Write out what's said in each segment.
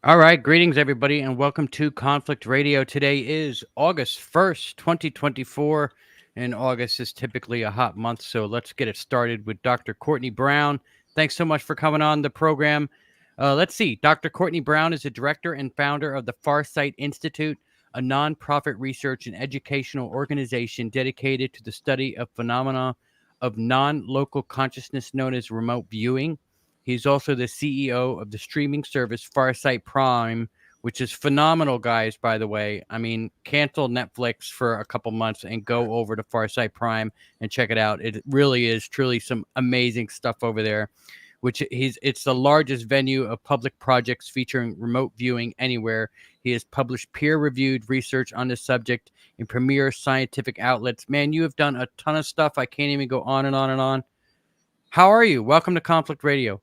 All right, greetings everybody, and welcome to Conflict Radio. Today is August 1st, 2024, and August is typically a hot month, so let's get it started with Dr. Courtney Brown. Thanks so much for coming on the program. Let's see. Dr. Courtney Brown is a director and founder of the Farsight Institute, a nonprofit research and educational organization dedicated to the study of phenomena of non-local consciousness known as remote viewing. He's also the CEO of the streaming service FarsightPrime, which is phenomenal, guys, by the way. I mean, cancel Netflix for a couple months and go over to FarsightPrime and check it out. It really is truly some amazing stuff over there, it's the largest venue of public projects featuring remote viewing anywhere. He has published peer-reviewed research on this subject in premier scientific outlets. Man, you have done a ton of stuff. I can't even go on and on and on. How are you? Welcome to Conflict Radio.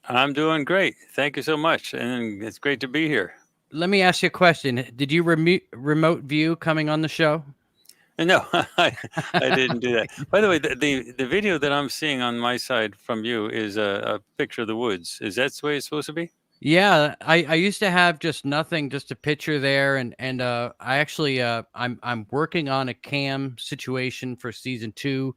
I'm doing great. Thank you so much. And it's great to be here. Let me ask you a question. Did you remote view coming on the show? And no, I didn't do that. By the way, the video that I'm seeing on my side from you is a picture of the woods. Is that the way it's supposed to be? Yeah, I used to have just nothing, just a picture there, and I actually I'm working on a cam situation for season 2,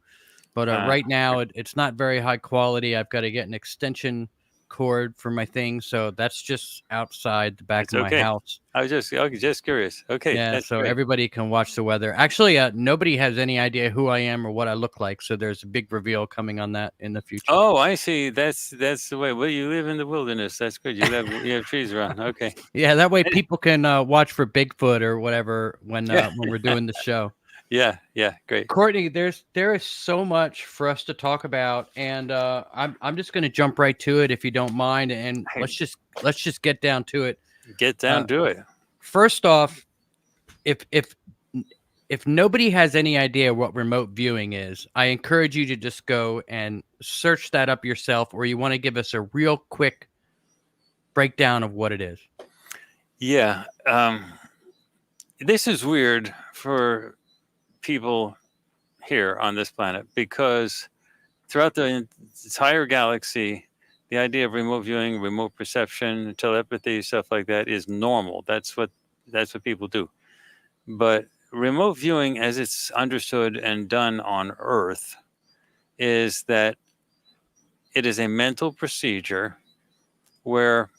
but right now it's not very high quality. I've got to get an extension cord for my thing, so that's just outside the back It's of my okay. house. I was just curious. Okay, Yeah, that's so great. everybody can watch the weather. Actually, nobody has any idea who I am or what I look like, so there's a big reveal coming on that in the future. Oh, I see. That's the way. Well, you live in the wilderness. That's good. You have trees around. Okay. Yeah, that way people can watch for Bigfoot or whatever Yeah. when we're doing the show. Yeah. Great. Courtney, there is so much for us to talk about, and I'm just going to jump right to it if you don't mind, and let's just get down to it. Get Uh, down to it. First off, if nobody has any idea what remote viewing is, I encourage you to just go and search that up yourself, or you want to give us a real quick breakdown of what it is. Yeah. This is weird for people here on this planet because throughout the entire galaxy, the idea of remote viewing, remote perception, telepathy, stuff like that is normal. That's what people do. But remote viewing, as it's understood and done on Earth, is that it is a mental procedure where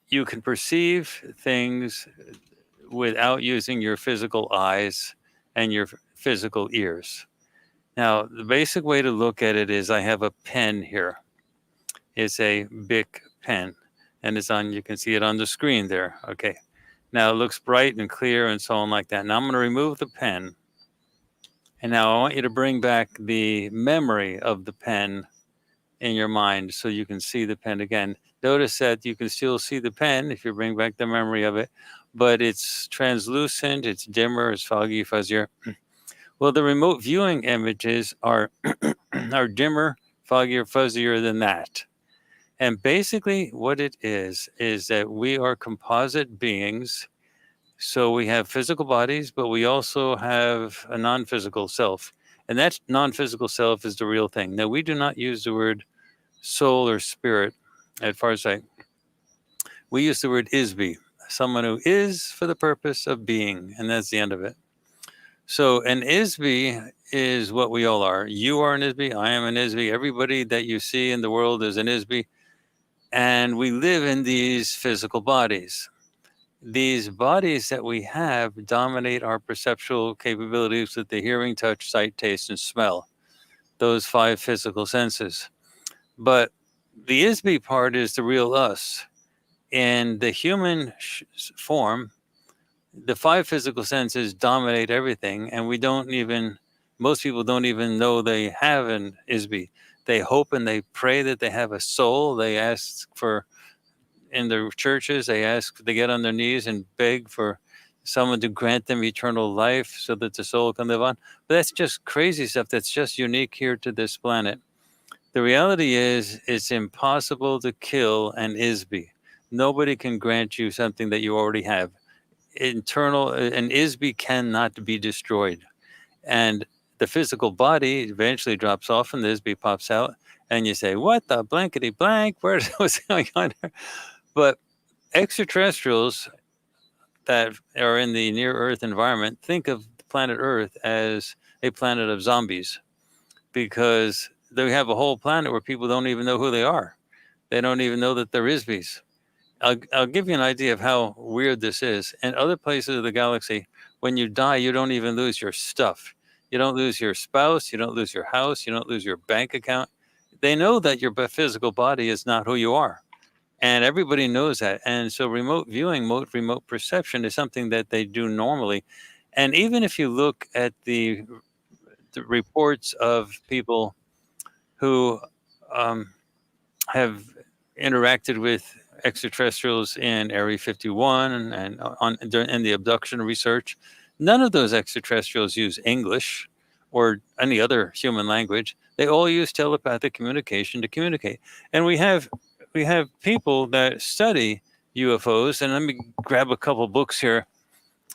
you can perceive things without using your physical eyes and your physical ears. Now, the basic way to look at it is I have a pen here. It's a Bic pen, and you can see it on the screen there. Okay. Now it looks bright and clear and so on like that. Now I'm going to remove the pen. And now I want you to bring back the memory of the pen in your mind so you can see the pen again. Notice that you can still see the pen if you bring back the memory of it, but it's translucent, it's dimmer, it's foggy, fuzzier. Well, the remote viewing images are are dimmer, foggier, fuzzier than that. And basically what it is that we are composite beings. So we have physical bodies, but we also have a non-physical self. And that non-physical self is the real thing. Now, we do not use the word soul or spirit at Farsight. We use the word isbe, someone who is for the purpose of being, and that's the end of it. So an isbe is what we all are. You are an isbe, I am an isbe, everybody that you see in the world is an isbe, and we live in these physical bodies. These bodies that we have dominate our perceptual capabilities with the hearing, touch, sight, taste, and smell, those 5 physical senses. But the isbe part is the real us. In the human form, the 5 physical senses dominate everything, and most people don't even know they have an isbe. They hope and they pray that they have a soul. They ask for, in the churches, they get on their knees and beg for someone to grant them eternal life so that the soul can live on. But that's just crazy stuff. That's just unique here to this planet. The reality is, it's impossible to kill an isbe. Nobody can grant you something that you already have. An isbe cannot be destroyed. And the physical body eventually drops off and the isbe pops out. And you say, what the blankety blank? What's going on here? But extraterrestrials that are in the near Earth environment think of the planet Earth as a planet of zombies, because they have a whole planet where people don't even know who they are. They don't even know that there is bees. I'll give you an idea of how weird this is. In other places of the galaxy, when you die, you don't even lose your stuff. You don't lose your spouse. You don't lose your house. You don't lose your bank account. They know that your physical body is not who you are. And everybody knows that. And so remote viewing, remote perception is something that they do normally. And even if you look at the reports of people who have interacted with extraterrestrials in Area 51 and in the abduction research, none of those extraterrestrials use English or any other human language. They all use telepathic communication to communicate. And we have people that study UFOs. And let me grab a couple books here.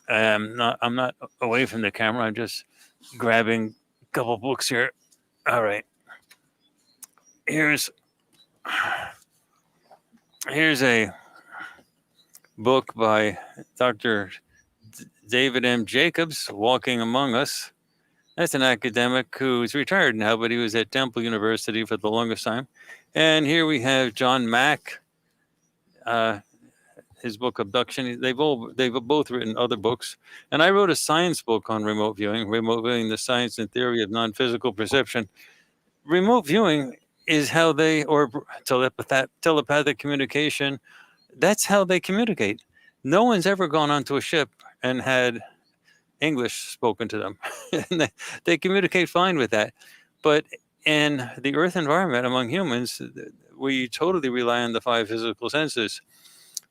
I'm not away from the camera. I'm just grabbing a couple books here. All right. Here's a book by Dr. David M. Jacobs, Walking Among Us. That's an academic who's retired now, but he was at Temple University for the longest time. And here we have John Mack, his book Abduction. They've both written other books. And I wrote a science book on remote viewing, the science and theory of non-physical perception. Remote viewing is how they, or telepathic communication, that's how they communicate. No one's ever gone onto a ship and had English spoken to them. And they communicate fine with that. But in the Earth environment among humans, we totally rely on the 5 physical senses.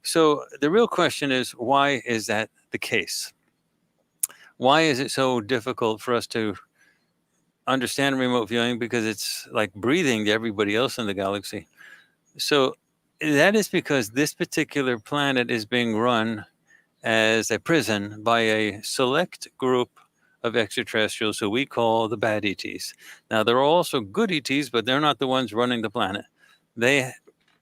So the real question is, why is that the case? Why is it so difficult for us to understand remote viewing? Because it's like breathing to everybody else in the galaxy. So that is because this particular planet is being run as a prison by a select group of extraterrestrials who we call the bad ETs. Now, there are also good ETs, but they're not the ones running the planet. They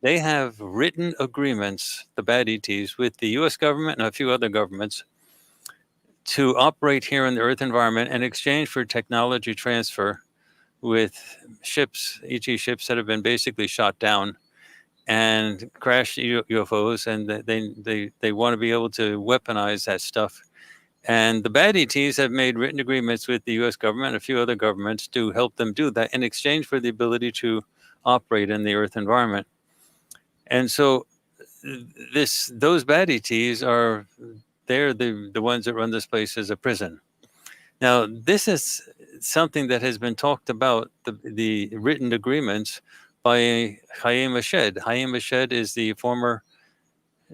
have written agreements, the bad ETs, with the US government and a few other governments to operate here in the Earth environment in exchange for technology transfer with ships, ET ships that have been basically shot down and crashed UFOs, and they want to be able to weaponize that stuff. And the bad ETs have made written agreements with the US government and a few other governments to help them do that in exchange for the ability to operate in the Earth environment. And so those bad ETs they're the ones that run this place as a prison. Now, this is something that has been talked about, the written agreements, by Chaim Eshed. Chaim Eshed is the former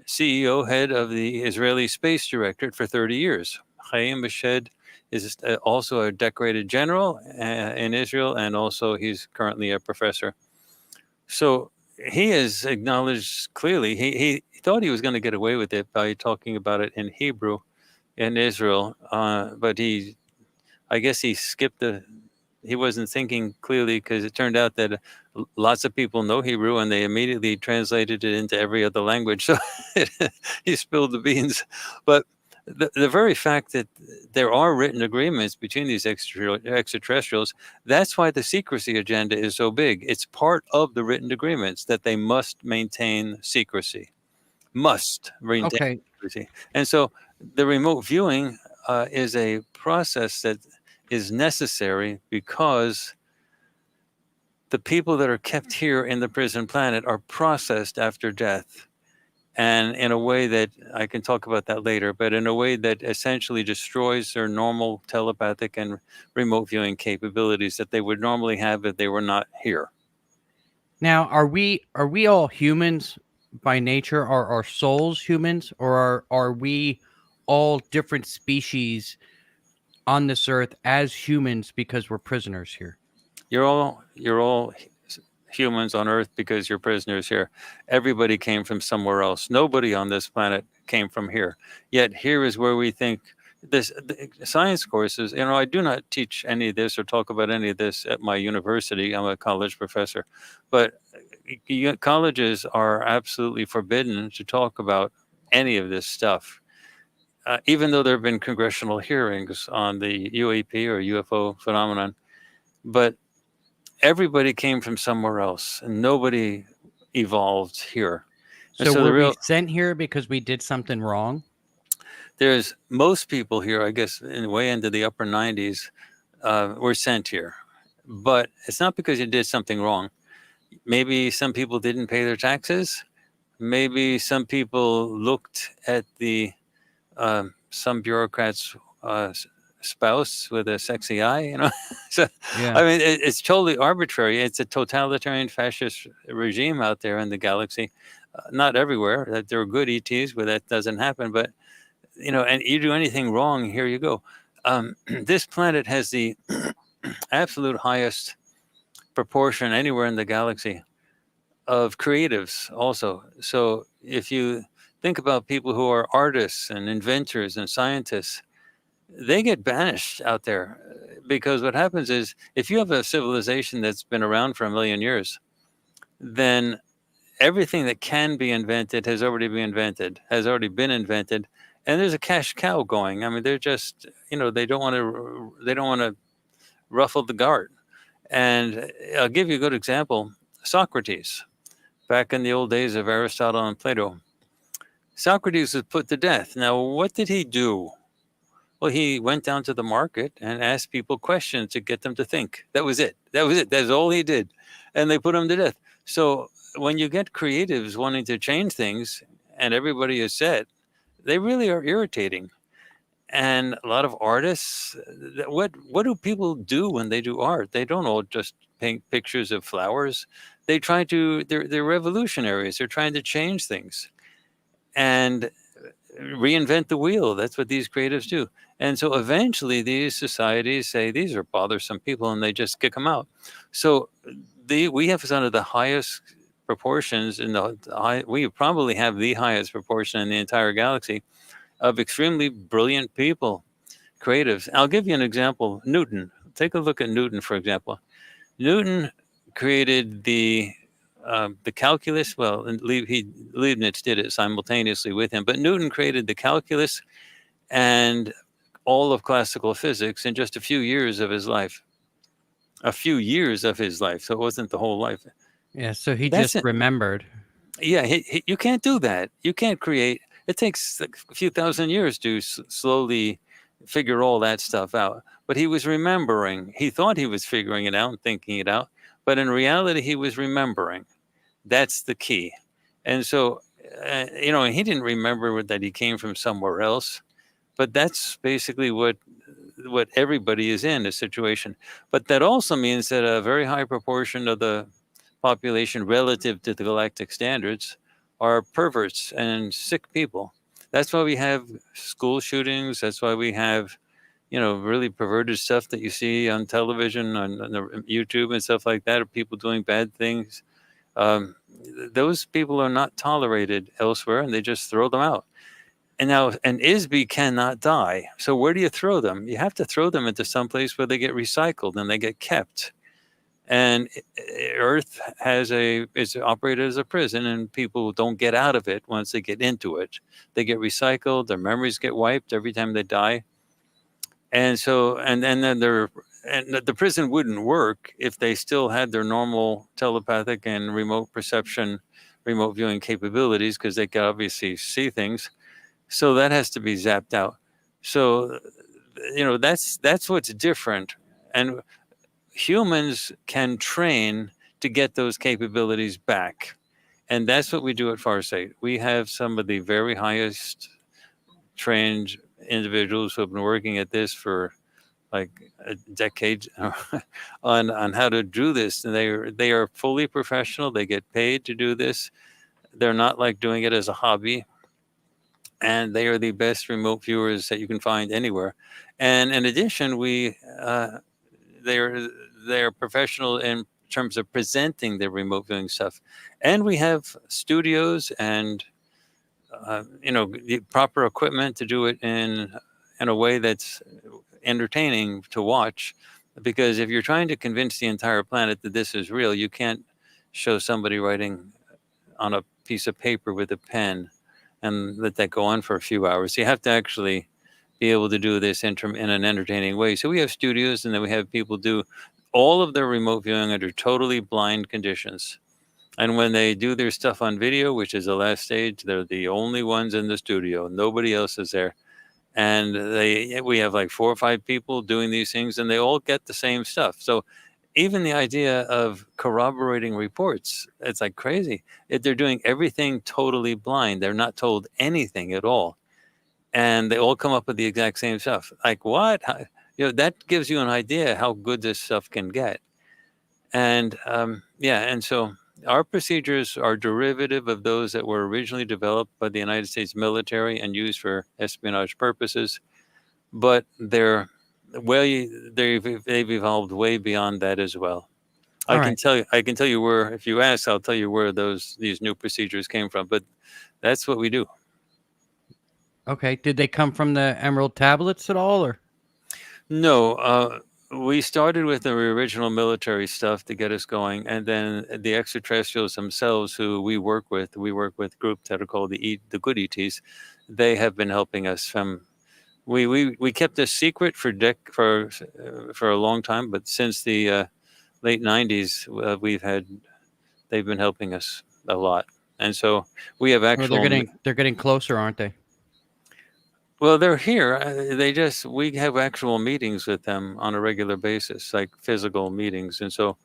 CEO, head of the Israeli Space Directorate for 30 years. Chaim Eshed is also a decorated general in Israel, and also he's currently a professor. So he has acknowledged clearly, he thought he was going to get away with it by talking about it in Hebrew in Israel, but I guess he skipped he wasn't thinking clearly, because it turned out that lots of people know Hebrew and they immediately translated it into every other language. So he spilled the beans. But the very fact that there are written agreements between these extraterrestrials, that's why the secrecy agenda is so big. It's part of the written agreements that they must maintain secrecy. Must maintain secrecy. And so the remote viewing is a process that is necessary, because the people that are kept here in the prison planet are processed after death, and in a way that I can talk about that later, but in a way that essentially destroys their normal telepathic and remote viewing capabilities that they would normally have if they were not here. Now, are we all humans by nature? Are our souls humans, or are we all different species on this earth as humans because we're prisoners here? You're all humans on Earth because you're prisoners here. Everybody came from somewhere else. Nobody on this planet came from here. Yet here is where we think the science courses, I do not teach any of this or talk about any of this at my university. I'm a college professor. But colleges are absolutely forbidden to talk about any of this stuff, even though there have been congressional hearings on the UAP or UFO phenomenon. But everybody came from somewhere else, and nobody evolved here. And So so the were we real sent here because we did something wrong? there's most people here, I guess, in way into the upper 90s, were sent here, but it's not because you did something wrong. Maybe some people didn't pay their taxes. Maybe some people looked at the some bureaucrat's spouse with a sexy eye, you know. So, Yeah. I mean, it's totally arbitrary. It's a totalitarian fascist regime out there in the galaxy. Not everywhere. That there are good ETs where that doesn't happen, but you know, and you do anything wrong, here you go. This planet has the absolute highest proportion anywhere in the galaxy of creatives also. So if you think about people who are artists and inventors and scientists, they get banished out there because what happens is if you have a civilization that's been around for 1,000,000 years, then everything that can be invented has already been invented, and there's a cash cow going. I mean, they're just, you know, they don't want to ruffle the guard. And I'll give you a good example. Socrates, back in the old days of Aristotle and Plato, Socrates was put to death. Now, what did he do? Well, he went down to the market and asked people questions to get them to think. That was it. That was it. That's all he did. And they put him to death. So when you get creatives wanting to change things and everybody is set, they really are irritating. And a lot of artists, what do people do when they do art? They don't all just paint pictures of flowers. They're revolutionaries. They're trying to change things and reinvent the wheel. That's what these creatives do. And so eventually these societies say these are bothersome people and they just kick them out. So we have some of the highest proportions we probably have the highest proportion in the entire galaxy of extremely brilliant people, creatives. I'll give you an example. Newton. Take a look at Newton, for example. Newton created the calculus. Well, Leibniz did it simultaneously with him, but Newton created the calculus and all of classical physics in just a few years of his life. A few years of his life, so it wasn't the whole life. Yeah. So he That's just it. remembered. Yeah, you can't do that. You can't create. It takes like a few thousand years to slowly figure all that stuff out. But he was remembering. He thought he was figuring it out and thinking it out, but in reality, he was remembering. That's the key. And so, you know, he didn't remember that he came from somewhere else, but that's basically what everybody is in a situation. But that also means that a very high proportion of the population relative to the galactic standards are perverts and sick people. That's why we have school shootings. That's why we have, you know, really perverted stuff that you see on television, on YouTube and stuff like that, of people doing bad things. Um, those people are not tolerated elsewhere, and they just throw them out. And now an ISB cannot die. So where do you throw them? You have to throw them into some place where they get recycled and they get kept. And Earth is operated as a prison, and people don't get out of it once they get into it. They get recycled. Their memories get wiped every time they die. And so, and then the prison wouldn't work if they still had their normal telepathic and remote perception, remote viewing capabilities, because they could obviously see things. So that has to be zapped out. So, you know, that's what's different. And humans can train to get those capabilities back. And that's what we do at Farsight. We have some of the very highest trained individuals who have been working at this for like a decade on how to do this. And they are fully professional. They get paid to do this. They're not like doing it as a hobby. And they are the best remote viewers that you can find anywhere. And in addition, they're professional in terms of presenting the remote viewing stuff, and we have studios and you know, the proper equipment to do it in a way that's entertaining to watch. Because if you're trying to convince the entire planet that this is real, you can't show somebody writing on a piece of paper with a pen and let that go on for a few hours. You have to actually be able to do this in an entertaining way. So we have studios, and then we have people do all of their remote viewing under totally blind conditions. And when they do their stuff on video, which is the last stage, they're the only ones in the studio. Nobody else is there. And we have like 4 or 5 people doing these things, and they all get the same stuff. So even the idea of corroborating reports, it's like crazy. They're doing everything totally blind. They're not told anything at all. And they all come up with the exact same stuff. Like what? That gives you an idea how good this stuff can get. And and so our procedures are derivative of those that were originally developed by the United States military and used for espionage purposes, but they've evolved way beyond that as well. I can tell you where, if you ask, I'll tell you where these new procedures came from, but that's what we do. Okay. Did they come from the Emerald tablets at all, or? No, we started with the original military stuff to get us going, and then the extraterrestrials themselves, who we work with groups that are called the good ETs. They have been helping us from. We kept this secret for a long time, but since the late 90s, they've been helping us a lot, and so we have actual. They're getting closer, aren't they? Well, they're here. We have actual meetings with them on a regular basis, like physical meetings. And so,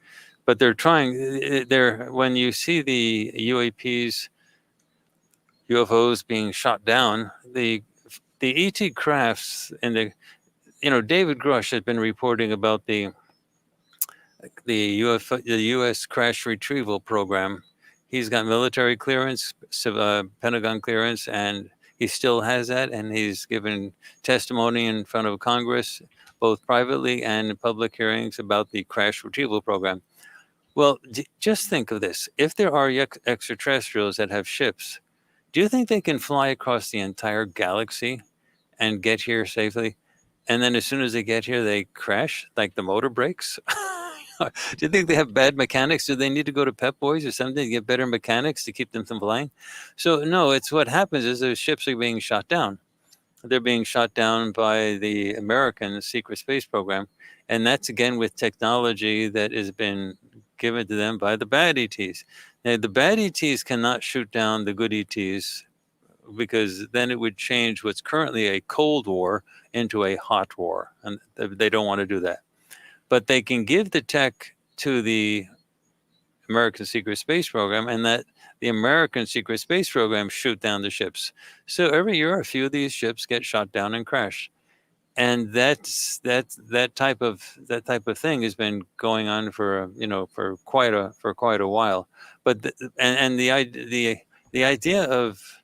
but when you see the UAPs, UFOs being shot down, the ET crafts and David Grush has been reporting about the U.S. crash retrieval program. He's got military clearance, Pentagon clearance, and he still has that, and he's given testimony in front of Congress, both privately and in public hearings, about the crash retrieval program. Well, just think of this. If there are extraterrestrials that have ships, do you think they can fly across the entire galaxy and get here safely? And then as soon as they get here, they crash, like the motor breaks? Do you think they have bad mechanics? Do they need to go to Pep Boys or something to get better mechanics to keep them from flying? So no, it's what happens is those ships are being shot down. They're being shot down by the American secret space program. And that's again with technology that has been given to them by the bad ETs. Now, the bad ETs cannot shoot down the good ETs, because then it would change what's currently a Cold War into a hot war. And they don't want to do that. But they can give the tech to the American secret space program, and that the American secret space program shoot down the ships. So every year, a few of these ships get shot down and crash. And that type of thing has been going on for quite a while. But the idea of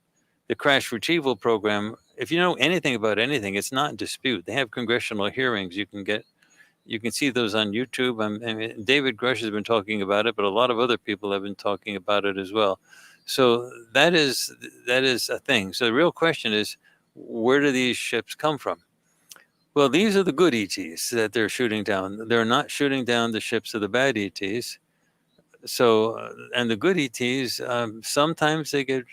the crash retrieval program, if you know anything about anything, it's not in dispute. They have congressional hearings. You can see those on YouTube. I mean, David Grush has been talking about it, but a lot of other people have been talking about it as well. So that is a thing. So the real question is, where do these ships come from? Well, these are the good ETs that they're shooting down. They're not shooting down the ships of the bad ETs. So, and the good ETs, sometimes they get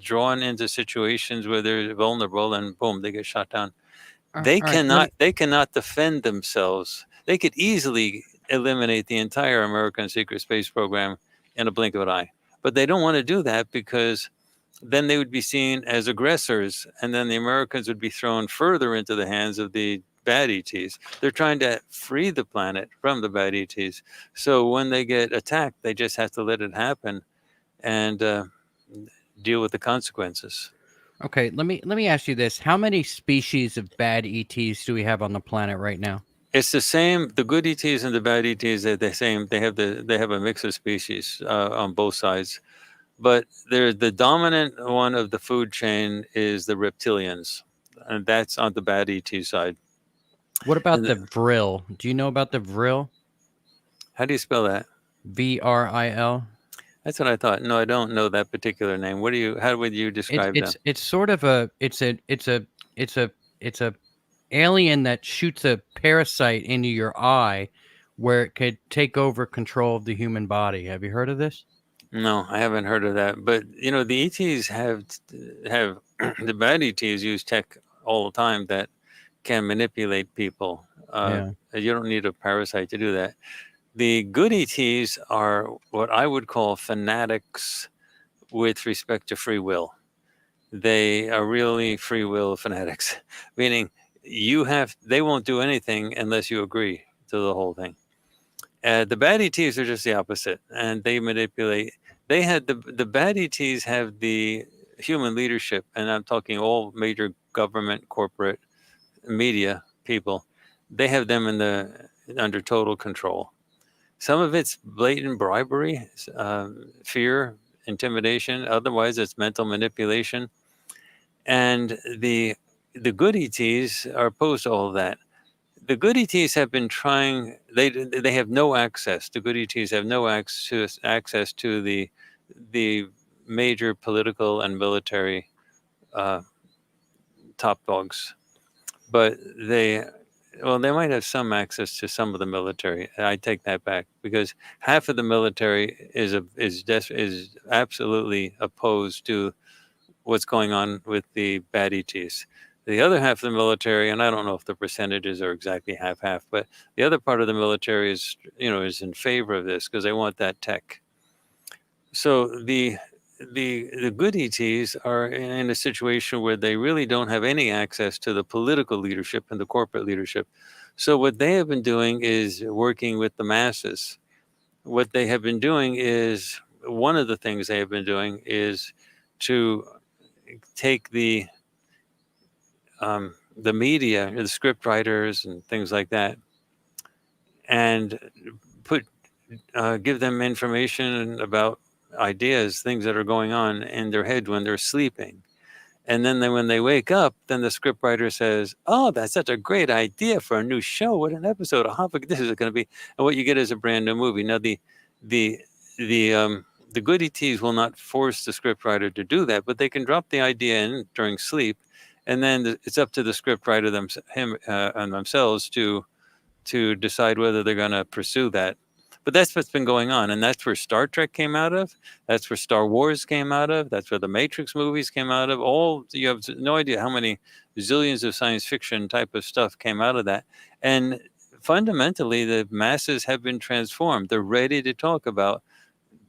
drawn into situations where they're vulnerable, and boom, they get shot down. They cannot defend themselves. They could easily eliminate the entire American secret space program in a blink of an eye. But they don't want to do that, because then they would be seen as aggressors, and then the Americans would be thrown further into the hands of the bad ETs. They're trying to free the planet from the bad ETs. So when they get attacked, they just have to let it happen and deal with the consequences. Okay, let me ask you this: how many species of bad ETs do we have on the planet right now? It's the same. The good ETs and the bad ETs are the same. They have a mix of species on both sides, but the dominant one of the food chain is the reptilians, and that's on the bad ET side. What about the Vril? Do you know about the Vril? How do you spell that? VRIL. That's what I thought. No, I don't know that particular name. How would you describe that? It's sort of it's a alien that shoots a parasite into your eye, where it could take over control of the human body. Have you heard of this? No, I haven't heard of that. But the ETs have the bad ETs use tech all the time that can manipulate people. Yeah. You don't need a parasite to do that. The good ETs are what I would call fanatics with respect to free will. They are really free will fanatics, meaning they won't do anything unless you agree to the whole thing. The bad ETs are just the opposite, and they manipulate. The bad ETs have the human leadership, and I'm talking all major government, corporate, media people. They have them under total control. Some of it's blatant bribery, fear, intimidation. Otherwise, it's mental manipulation. And the good ETs are opposed to all of that. The good ETs have been trying. They have no access. The good ETs have no access to the major political and military uh, top dogs, but they might have some access to some of the military. I take that back, because half of the military is absolutely opposed to what's going on with the bad ETs. The other half of the military, and I don't know if the percentages are exactly half, but the other part of the military is in favor of this because they want that tech. So the good ETs are in a situation where they really don't have any access to the political leadership and the corporate leadership. So what they have been doing is working with the masses. What they have been doing is one of the things they have been doing is to take the media, the script writers and things like that, and give them information about ideas, things that are going on in their head when they're sleeping. And then when they wake up, then the scriptwriter says, "Oh, that's such a great idea for a new show. What an episode! How big this is going to be!" And what you get is a brand new movie. Now, the the good ETs will not force the scriptwriter to do that, but they can drop the idea in during sleep, and then it's up to the scriptwriter and themselves to decide whether they're going to pursue that. But that's what's been going on, and that's where Star Trek came out of. That's where Star Wars came out of. That's where the Matrix movies came out of. You have no idea how many zillions of science fiction type of stuff came out of that. And fundamentally, the masses have been transformed. They're ready to talk about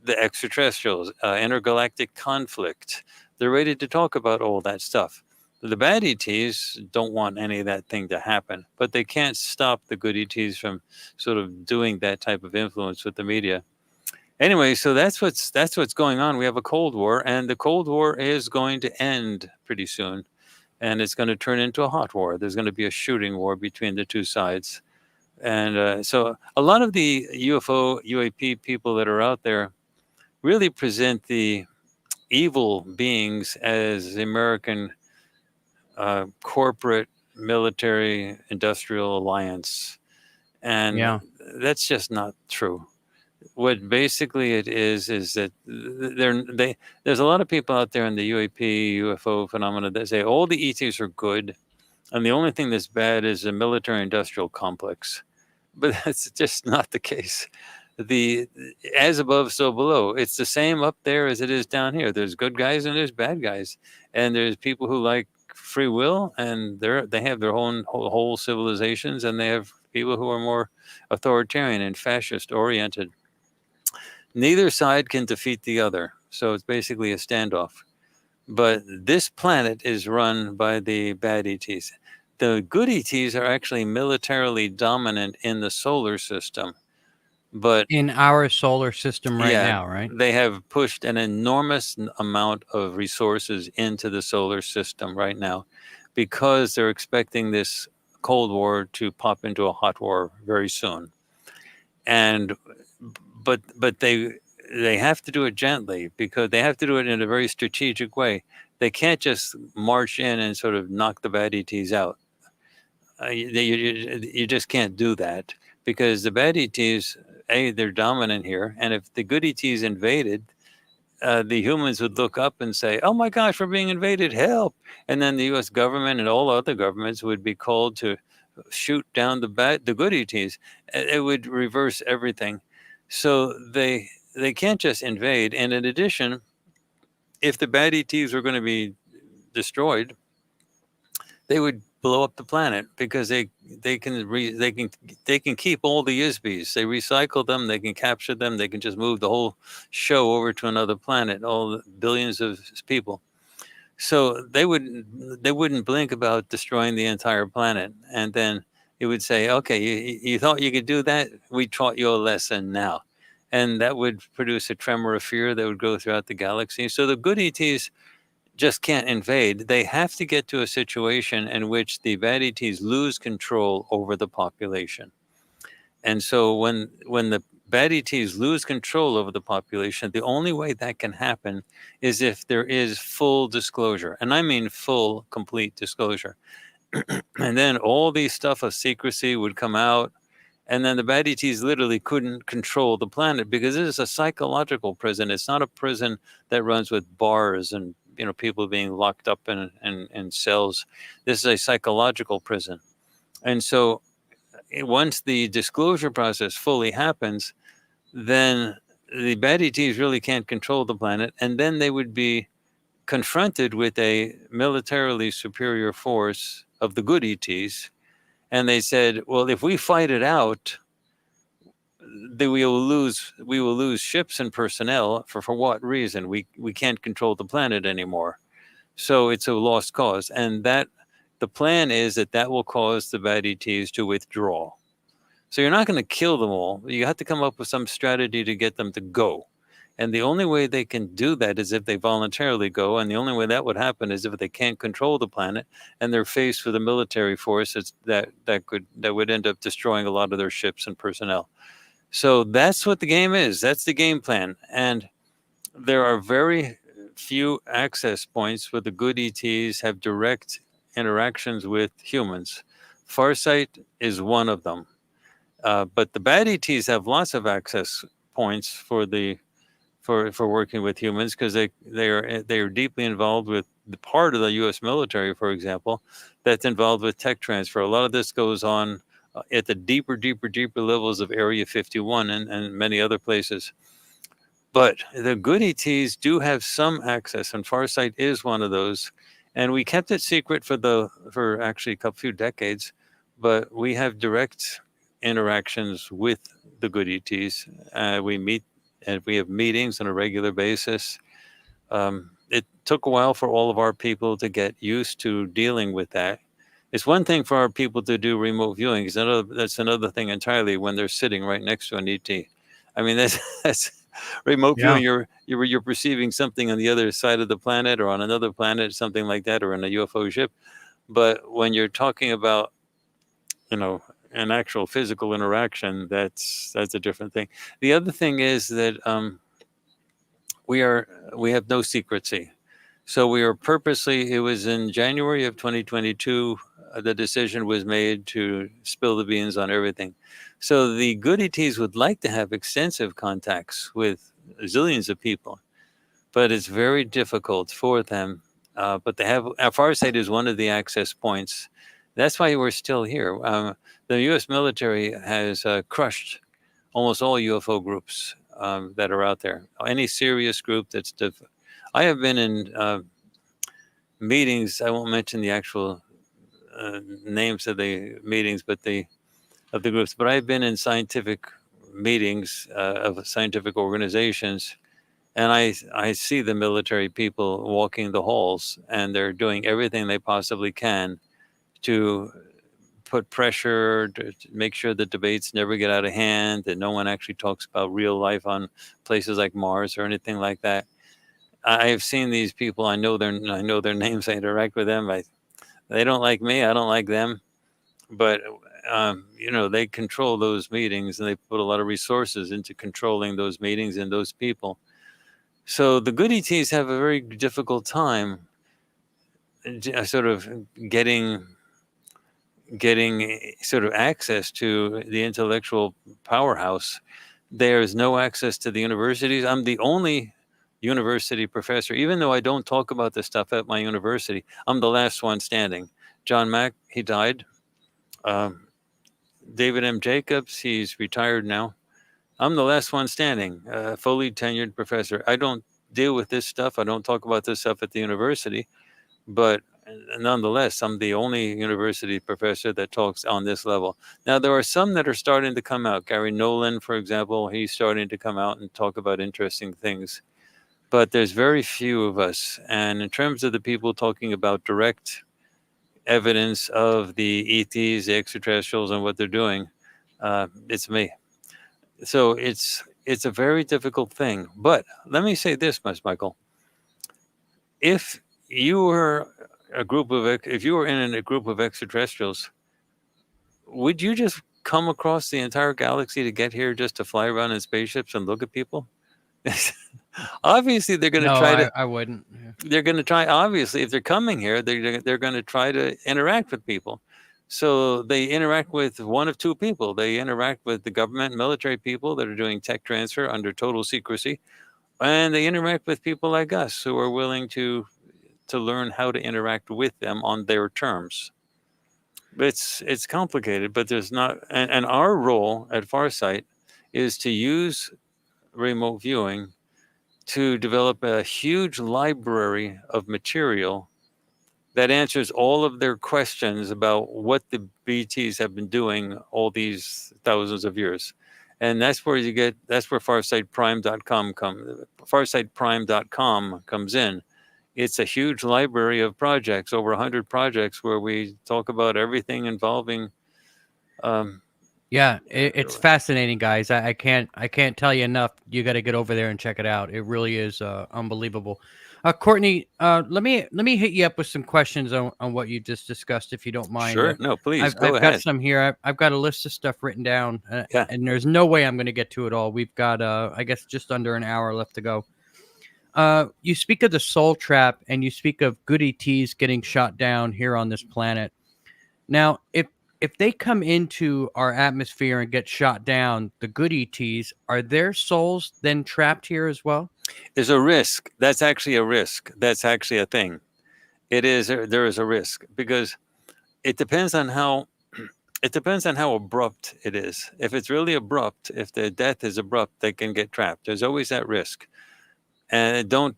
the extraterrestrials, intergalactic conflict. They're ready to talk about all that stuff. The bad ETs don't want any of that thing to happen, but they can't stop the good ETs from sort of doing that type of influence with the media. Anyway, so that's what's going on. We have a Cold War, and the Cold War is going to end pretty soon, and it's going to turn into a hot war. There's going to be a shooting war between the two sides, and so a lot of the UAP people that are out there really present the evil beings as the American corporate military industrial alliance, and Yeah. that's just not true. What basically it is that there's a lot of people out there in the UAP UFO phenomena that say all the ETs are good, and the only thing that's bad is the military industrial complex. But that's just not the case. The as above, so below. It's the same up there as it is down here. There's good guys and there's bad guys, and there's people who like free will, and they have their own whole civilizations, and they have people who are more authoritarian and fascist oriented. Neither side can defeat the other, so it's basically a standoff. But this planet is run by the bad ETs. The good ETs are actually militarily dominant in the solar system, but In our solar system right yeah, now, right? they have pushed an enormous amount of resources into the solar system right now because they're expecting this Cold War to pop into a hot war very soon. And but they have to do it gently because they have to do it in a very strategic way. They can't just march in and sort of knock the bad ETs out. You just can't do that because the bad ETs, they're dominant here, and if the good ETs invaded, the humans would look up and say, "Oh my gosh, we're being invaded! Help!" And then the U.S. government and all other governments would be called to shoot down the good ETs. It would reverse everything. So they can't just invade. And in addition, if the bad ETs were going to be destroyed, they would blow up the planet because they can keep all the ISBs. They recycle them, they can capture them, they can just move the whole show over to another planet, all the billions of people. So they wouldn't blink about destroying the entire planet. And then it would say, okay, you thought you could do that? We taught you a lesson now. And that would produce a tremor of fear that would go throughout the galaxy. So the good ETs just can't invade. They have to get to a situation in which the bad ETs lose control over the population. And so when the bad ETs lose control over the population, the only way that can happen is if there is full disclosure. And I mean full, complete disclosure. And then all these stuff of secrecy would come out. And then the bad ETs literally couldn't control the planet because it is a psychological prison. It's not a prison that runs with bars and people being locked up in cells. This is a psychological prison. And so once the disclosure process fully happens, then the bad ETs really can't control the planet. And then they would be confronted with a militarily superior force of the good ETs. And they said, well, if we fight it out, then we will lose ships and personnel. For what reason? We can't control the planet anymore. So it's a lost cause. And that the plan is that will cause the bad ETs to withdraw. So you're not going to kill them all. You have to come up with some strategy to get them to go. And the only way they can do that is if they voluntarily go. And the only way that would happen is if they can't control the planet and they're faced with a military force that would end up destroying a lot of their ships and personnel. So that's what the game is. That's the game plan. And there are very few access points where the good ETs have direct interactions with humans. Farsight is one of them. But the bad ETs have lots of access points for working with humans because they are deeply involved with the part of the U.S. military, for example, that's involved with tech transfer. A lot of this goes on at the deeper levels of Area 51 and many other places. But the good ETs do have some access, and Farsight is one of those. And we kept it secret for actually a few decades, but we have direct interactions with the good ETs. We meet and we have meetings on a regular basis. It took a while for all of our people to get used to dealing with that. It's one thing for our people to do remote viewing. That's another thing entirely when they're sitting right next to an ET. I mean, that's remote viewing. You're perceiving something on the other side of the planet or on another planet, something like that, or in a UFO ship. But when you're talking about, an actual physical interaction, that's a different thing. The other thing is that we have no secrecy. So we are purposely, it was in January of 2022, the decision was made to spill the beans on everything. So the good ETs would like to have extensive contacts with zillions of people, but it's very difficult for them. But Farsight is one of the access points. That's why we're still here. The U.S. military has crushed almost all UFO groups that are out there. Any serious group I have been in meetings. I won't mention the actual names of the meetings, but of the groups. But I've been in scientific meetings of scientific organizations, and I see the military people walking the halls, and they're doing everything they possibly can to put pressure to make sure the debates never get out of hand, that no one actually talks about real life on places like Mars or anything like that. I have seen these people. I know their names. I interact with them. They don't like me. I don't like them. But they control those meetings, and they put a lot of resources into controlling those meetings and those people. So the good ETs have a very difficult time sort of getting sort of access to the intellectual powerhouse. There's no access to the universities. I'm the only university professor, even though I don't talk about this stuff at my university. I'm the last one standing. John Mack, he died. Um, David M. Jacobs, he's retired now. I'm the last one standing, fully tenured professor. I don't deal with this stuff. I don't talk about this stuff at the university, but nonetheless, I'm the only university professor that talks on this level. Now, there are some that are starting to come out. Gary Nolan, for example, he's starting to come out and talk about interesting things. But there's very few of us. And in terms of the people talking about direct evidence of the ETs, the extraterrestrials, and what they're doing, it's me. So it's a very difficult thing. But let me say this, Michael. If you were if you were in a group of extraterrestrials, would you just come across the entire galaxy to get here just to fly around in spaceships and look at people? Obviously, they're going to No, try to. I wouldn't. Yeah. They're going to try. Obviously, if they're coming here, they're going to try to interact with people. So they interact with one of two people. They interact with the government, military people that are doing tech transfer under total secrecy, and they interact with people like us who are willing to learn how to interact with them on their terms. It's complicated, but there's not. And our role at Farsight is to use remote viewing to develop a huge library of material that answers all of their questions about what the BTs have been doing all these thousands of years. And that's where FarsightPrime.com FarsightPrime.com comes in. It's a huge library of projects, over 100 projects, where we talk about everything involving. Yeah, it's fascinating, guys. I can't tell you enough. You got to get over there and check it out. It really is unbelievable. Courtney, let me hit you up with some questions on what you just discussed, if you don't mind. Sure, no, please go I've got ahead. some here. I've got a list of stuff written down, Yeah. and there's no way I'm going to get to it all. We've got I guess just under an hour left to go. You speak of the soul trap, and you speak of good ETs getting shot down here on this planet. Now, if they come into our atmosphere and get shot down, the good ETs, are their souls then trapped here as well? There's a risk. That's actually a risk. That's actually a thing. It is. There is a risk because it depends on how. It depends on how abrupt it is. If it's really abrupt, if the death is abrupt, they can get trapped. There's always that risk, and don't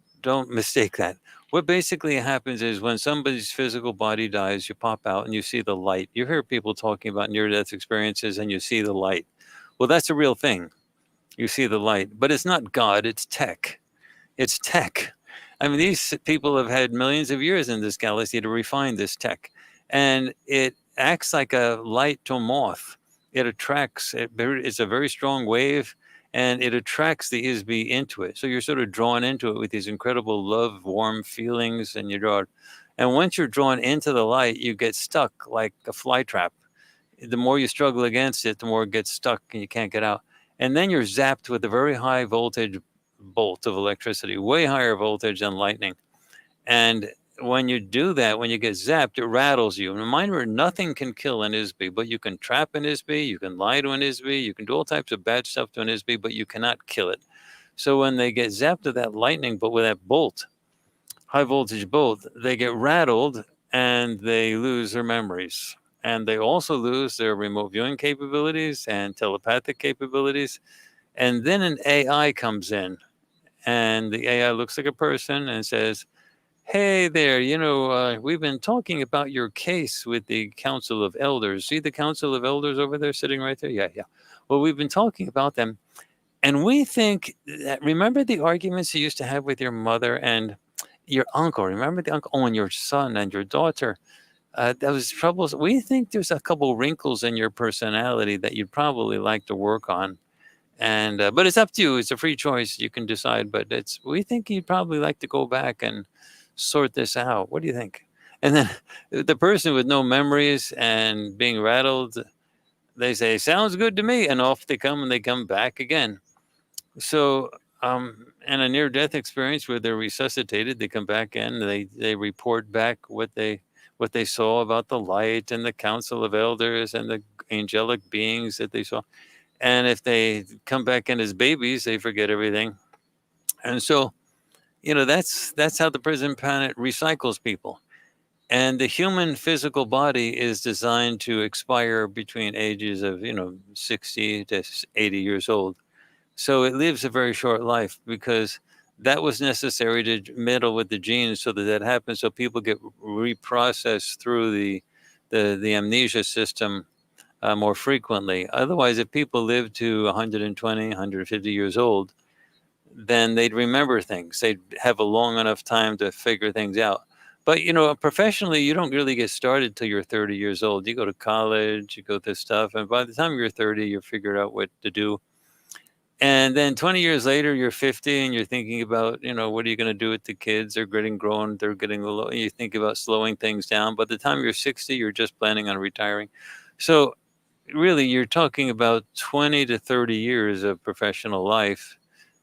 mistake that. What basically happens is when somebody's physical body dies, you pop out and you see the light. You hear people talking about near-death experiences, and you see the light. Well, that's a real thing. You see the light, but it's not God. It's tech. It's tech. I mean, these people have had millions of years in this galaxy to refine this tech, and it acts like a light to a moth. It attracts. It's a very strong wave, and it attracts the ISB into it. So you're sort of drawn into it with these incredible love, warm feelings, and and once you're drawn into the light, you get stuck like a fly trap. The more you struggle against it, the more it gets stuck, and you can't get out. And then you're zapped with a very high voltage bolt of electricity, way higher voltage than lightning. And when you do that, when you get zapped, it rattles you. And remember, nothing can kill an ISB, but you can trap an ISB, you can lie to an ISB, you can do all types of bad stuff to an ISB, but you cannot kill it. So when they get zapped with that lightning, but with that bolt, high voltage bolt, they get rattled and they lose their memories. And they also lose their remote viewing capabilities and telepathic capabilities. And then an AI comes in, and the AI looks like a person and says, "Hey there, we've been talking about your case with the Council of Elders. See the Council of Elders over there sitting right there? Yeah, yeah. Well, we've been talking about them. And we think that, remember the arguments you used to have with your mother and your uncle? Remember the uncle? Oh, and your son and your daughter? Those troubles. We think there's a couple wrinkles in your personality that you'd probably like to work on. And but it's up to you. It's a free choice. You can decide. But we think you'd probably like to go back and sort this out. What do you think?" And then the person with no memories and being rattled, they say, "Sounds good to me," and off they come, and they come back again. So, in a near-death experience where they're resuscitated, they come back in. They report back what they saw about the light and the Council of Elders and the angelic beings that they saw. And if they come back in as babies, they forget everything. And so, that's how the prison planet recycles people. And the human physical body is designed to expire between ages of 60 to 80 years old. So it lives a very short life because that was necessary to meddle with the genes so that that happens. So people get reprocessed through the amnesia system more frequently. Otherwise, if people live to 120, 150 years old, then they'd remember things. They'd have a long enough time to figure things out. But professionally, you don't really get started till you're 30 years old. You go to college, you go through stuff, and by the time you're 30, you figure out what to do. And then 20 years later, you're 50 and you're thinking about, what are you going to do with the kids? They're getting grown, they're getting a little, you think about slowing things down. By the time you're 60, you're just planning on retiring. So really, you're talking about 20 to 30 years of professional life.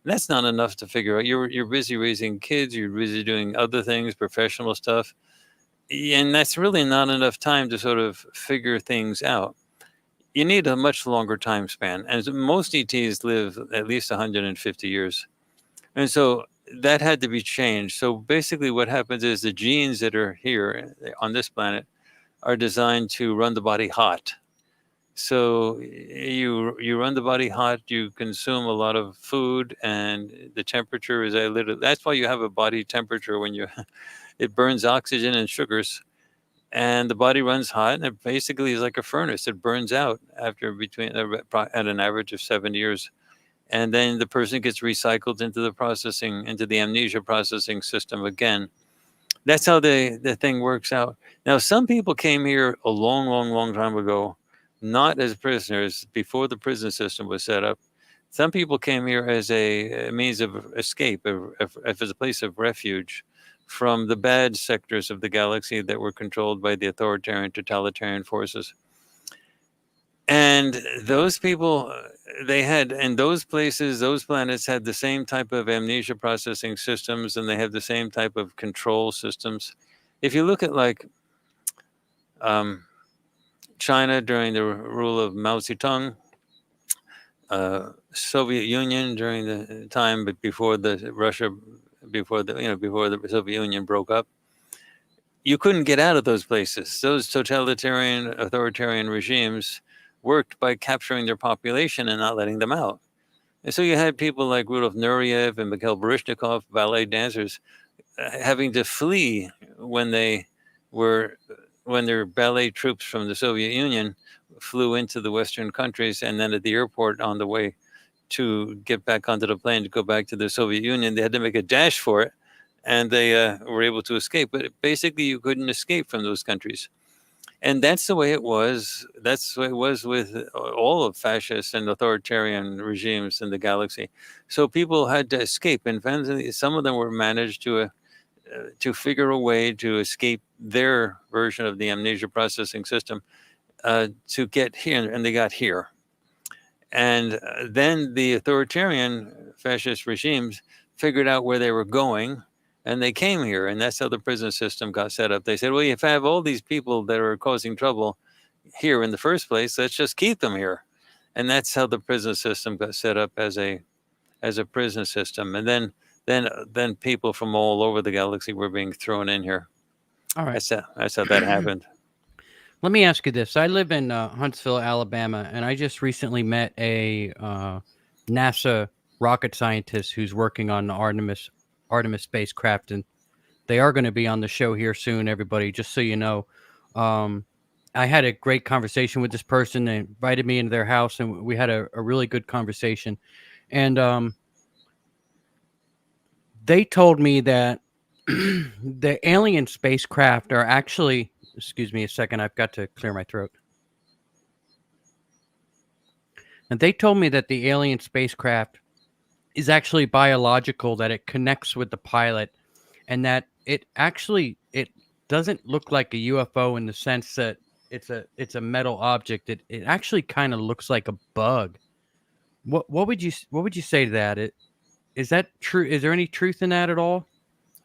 That's not enough to figure out. You're busy raising kids, you're busy doing other things, professional stuff. And that's really not enough time to sort of figure things out. You need a much longer time span. And most ETs live at least 150 years. And so that had to be changed. So basically what happens is the genes that are here on this planet are designed to run the body hot. So you run the body hot, you consume a lot of food, and the temperature is that's why you have a body temperature when it burns oxygen and sugars. And the body runs hot, and it basically is like a furnace. It burns out after at an average of 7 years. And then the person gets recycled into the amnesia processing system again. That's how the thing works out. Now, some people came here a long, long, long time ago, not as prisoners, before the prison system was set up. Some people came here as a means of escape, as a place of refuge from the bad sectors of the galaxy that were controlled by the authoritarian, totalitarian forces. And those people, in those places, those planets had the same type of amnesia processing systems, and they have the same type of control systems. If you look at China during the rule of Mao Zedong, Soviet Union during the time, but before the Soviet Union broke up, you couldn't get out of those places. Those totalitarian, authoritarian regimes worked by capturing their population and not letting them out. And so you had people like Rudolf Nureyev and Mikhail Baryshnikov, ballet dancers, having to flee when their ballet troops from the Soviet Union flew into the Western countries, and then at the airport on the way to get back onto the plane to go back to the Soviet Union, they had to make a dash for it, and they were able to escape. But basically, you couldn't escape from those countries. And that's the way it was. That's the way it was with all of fascist and authoritarian regimes in the galaxy. So people had to escape, and some of them were managed to figure a way to escape their version of the amnesia processing system to get here, and they got here. And then the authoritarian fascist regimes figured out where they were going, and they came here, and that's how the prison system got set up. They said, well, if I have all these people that are causing trouble here in the first place, let's just keep them here. And that's how the prison system got set up as a prison system. And then people from all over the galaxy were being thrown in here. All right. That's how that happened. Let me ask you this. I live in Huntsville, Alabama, and I just recently met a NASA rocket scientist who's working on the Artemis spacecraft, and they are going to be on the show here soon, everybody, just so you know. I had a great conversation with this person. They invited me into their house, and we had a really good conversation. And they told me that the alien spacecraft are actually... Excuse me a second. I've got to clear my throat. And they told me that the alien spacecraft is actually biological, that it connects with the pilot, and that it doesn't look like a UFO in the sense that it's a metal object. It actually kind of looks like a bug. What would you say to that? Is that true? Is there any truth in that at all?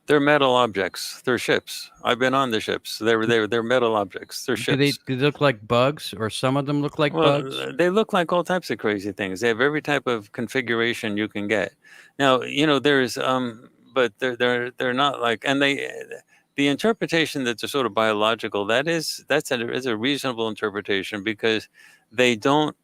They're metal objects. They're ships. I've been on the ships. They're metal objects. They're ships. Do they look like bugs, or some of them look like bugs? They look like all types of crazy things. They have every type of configuration you can get. Now, there's but they're not like, and the the interpretation that's a sort of biological, that's a reasonable interpretation, because they don't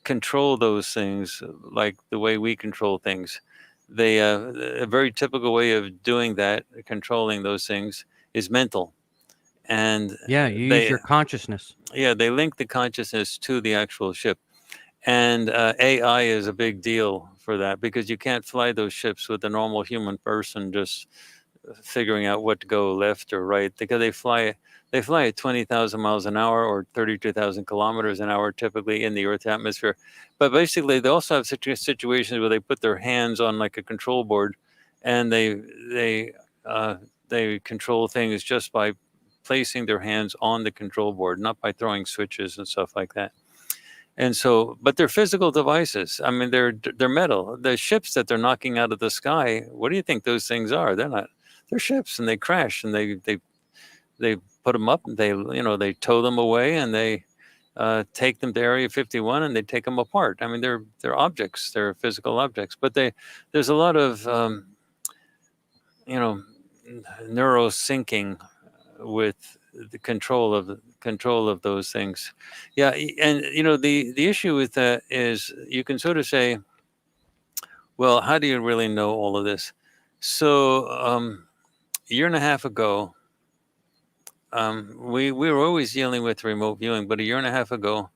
control those things like the way we control things. They a very typical way of doing that, controlling those things, is mental, and Yeah, you use your consciousness. they link the consciousness to the actual ship. And AI is a big deal for that, because you can't fly those ships with a normal human person just figuring out what to go left or right, because they fly at 20,000 miles an hour or 32,000 kilometers an hour, typically in the Earth's atmosphere. But basically, they also have situations where they put their hands on like a control board, and they control things just by placing their hands on the control board, not by throwing switches and stuff like that. And so, but they're physical devices. I mean, they're metal. The ships that they're knocking out of the sky, what do you think those things are? They're not. They're ships, and they crash, and they put them up, and they tow them away, and they take them to Area 51, and they take them apart. I mean, they're objects. They're physical objects. But there's a lot of neuro syncing with the control of those things. Yeah, and the issue with that is, you can sort of say, well, how do you really know all of this? So a year and a half ago, we were always dealing with remote viewing, but a year and a half ago,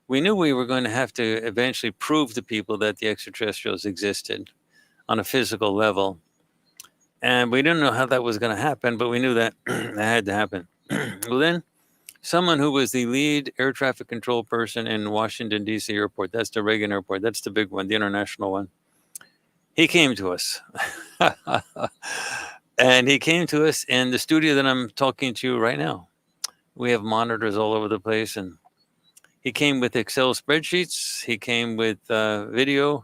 we knew we were going to have to eventually prove to people that the extraterrestrials existed on a physical level. And we didn't know how that was going to happen, but we knew that that had to happen. Well, then someone who was the lead air traffic control person in Washington, D.C. airport, that's the Reagan airport, that's the big one, the international one, he came to us. And he came to us in the studio that I'm talking to you right now. We have monitors all over the place, and he came with Excel spreadsheets. He came with video,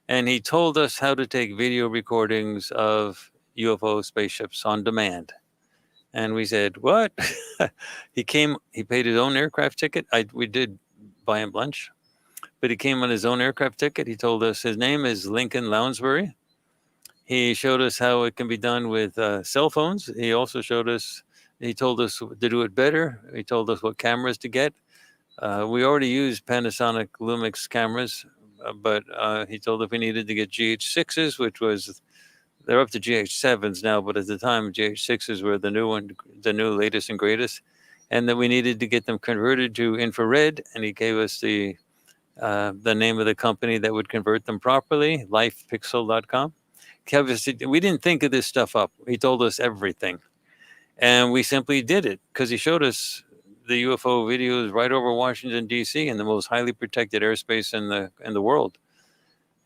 and he told us how to take video recordings of UFO spaceships on demand. And we said, what? He paid his own aircraft ticket. We did buy him lunch, but he came on his own aircraft ticket. He told us his name is Lincoln Lounsbury. He showed us how it can be done with cell phones. He also told us to do it better. He told us what cameras to get. We already use Panasonic Lumix cameras, but he told us we needed to get GH6s, they're up to GH7s now, but at the time, GH6s were the new latest and greatest. And then we needed to get them converted to infrared, and he gave us the name of the company that would convert them properly, lifepixel.com. We didn't think of this stuff up. He told us everything. And we simply did it because he showed us the UFO videos right over Washington, D.C., in the most highly protected airspace in the world.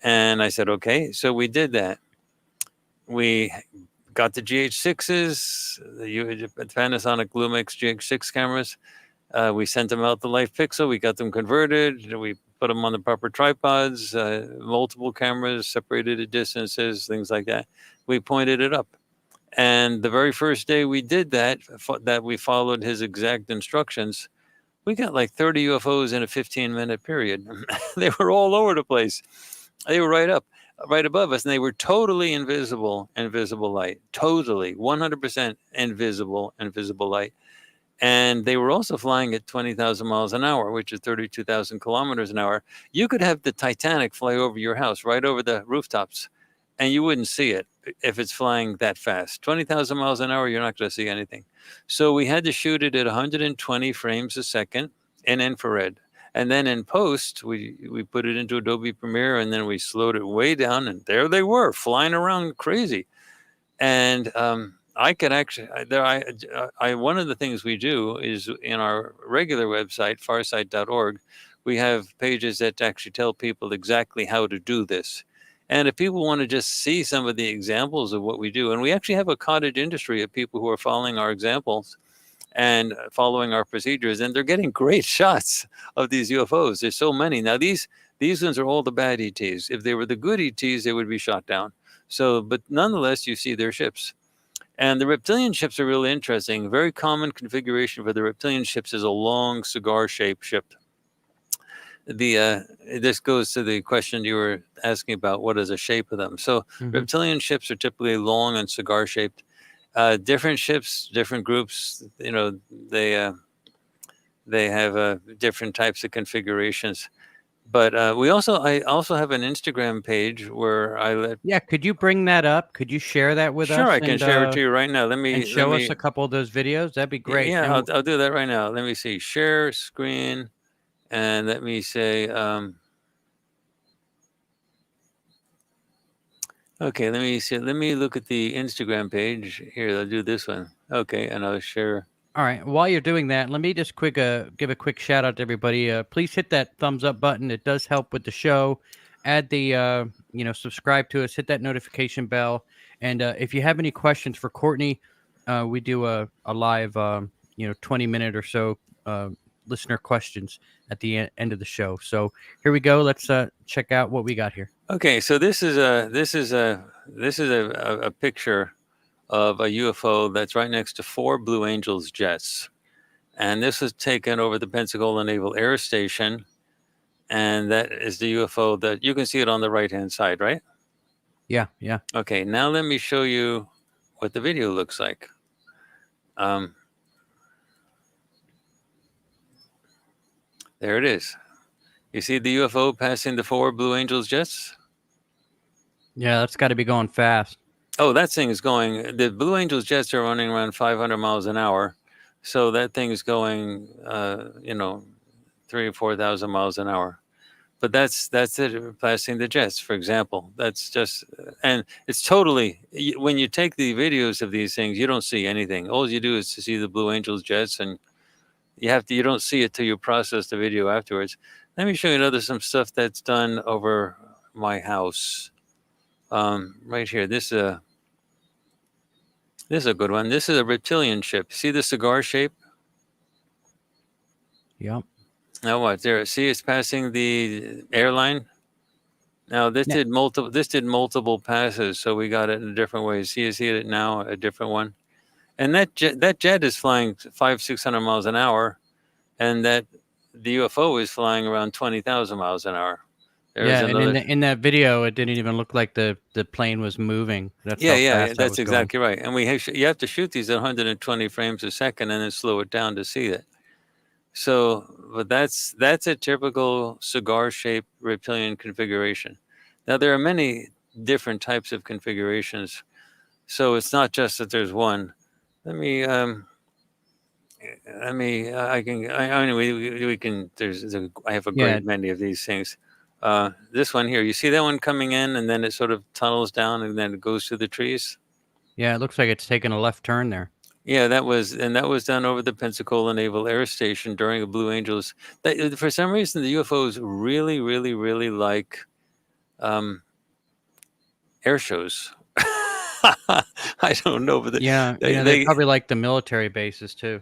And I said, okay. So we did that. We got the GH6s, the Panasonic Lumix GH6 cameras. We sent them out the Life Pixel. We got them converted. We put them on the proper tripods, multiple cameras, separated at distances, things like that. We pointed it up. And the very first day we did that we followed his exact instructions, we got like 30 UFOs in a 15-minute period. They were all over the place. They were right above us, and they were totally invisible light, totally 100% invisible light. And they were also flying at 20,000 miles an hour, which is 32,000 kilometers an hour. You could have the Titanic fly over your house, right over the rooftops, and you wouldn't see it if it's flying that fast. 20,000 miles an hour, you're not going to see anything. So we had to shoot it at 120 frames a second in infrared. And then in post, we put it into Adobe Premiere, and then we slowed it way down, and there they were, flying around crazy. And I could actually, one of the things we do is in our regular website, farsight.org, we have pages that actually tell people exactly how to do this. And if people want to just see some of the examples of what we do, and we actually have a cottage industry of people who are following our examples and following our procedures, and they're getting great shots of these UFOs. There's so many. Now, these ones are all the bad ETs. If they were the good ETs, they would be shot down. So, but nonetheless, you see their ships. And the reptilian ships are really interesting. A very common configuration for the reptilian ships is a long cigar-shaped ship. This goes to the question you were asking about, what is the shape of them? So reptilian ships are typically long and cigar-shaped. Different ships, different groups, they have different types of configurations. But I also have an Instagram page where I let. Yeah, could you bring that up? Could you share that with Sure, us I can share it to you right now. Let and me. show us a couple of those videos? That'd be great. Yeah, And I'll do that right now. Let me see. Share screen, and let me say. Okay, let me see. Let me look at the Instagram page here. I'll do this one. Okay, and I'll share. all right, while you're doing that, let me just give a quick shout out to everybody. Please hit that thumbs up button. It does help with the show. Add the subscribe to us, hit that notification bell. And if you have any questions for Courtney, we do a live 20-minute or so listener questions at the end of the show. So here we go. Let's check out what we got here. Okay, so this is a picture of a UFO that's right next to 4 Blue Angels jets. And this was taken over the Pensacola Naval Air Station. And that is the UFO that you can see it on the right-hand side, right? Yeah. Okay, now let me show you what the video looks like. There it is. You see the UFO passing the 4 Blue Angels jets? Yeah, that's got to be going fast. Oh, that thing is going. The Blue Angels jets are running around 500 miles an hour, so that thing is going, 3,000 or 4,000 miles an hour. But that's it passing the jets, for example. That's just, and it's totally. When you take the videos of these things, you don't see anything. All you do is to see the Blue Angels jets, and you don't see it till you process the video afterwards. Let me show you some stuff that's done over my house. Right here, this is a good one. This is a reptilian ship. See the cigar shape? Yep. Now what? There. See, it's passing the airline. Now this did multiple passes, so we got it in different ways. See it now, a different one. And that jet is flying 500-600 miles an hour, and the UFO is flying around 20,000 miles an hour. And in that video, it didn't even look like the plane was moving. That's how fast that that's was exactly right. And you have to shoot these at 120 frames a second and then slow it down to see it. So, but that's a typical cigar-shaped reptilian configuration. Now there are many different types of configurations, so it's not just that there's one. We can. I have a great many of these things. This one here, you see that one coming in, and then it sort of tunnels down, and then it goes through the trees. Yeah, it looks like it's taking a left turn there. Yeah, that was done over the Pensacola Naval Air Station during the Blue Angels. For some reason, the UFOs really, really, really like air shows. I don't know, but they probably like the military bases too.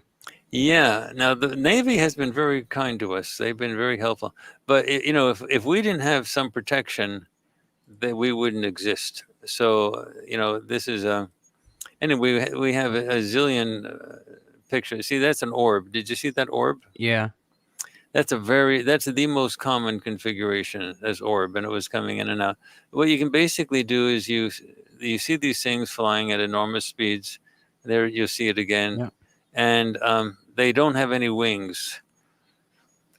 Yeah. Now the Navy has been very kind to us. They've been very helpful. But if we didn't have some protection, then we wouldn't exist. So this is anyway. We have a zillion pictures. See, that's an orb. Did you see that orb? Yeah. That's the most common configuration as orb, and it was coming in and out. What you can basically do is you see these things flying at enormous speeds. There you'll see it again. Yeah. And they don't have any wings.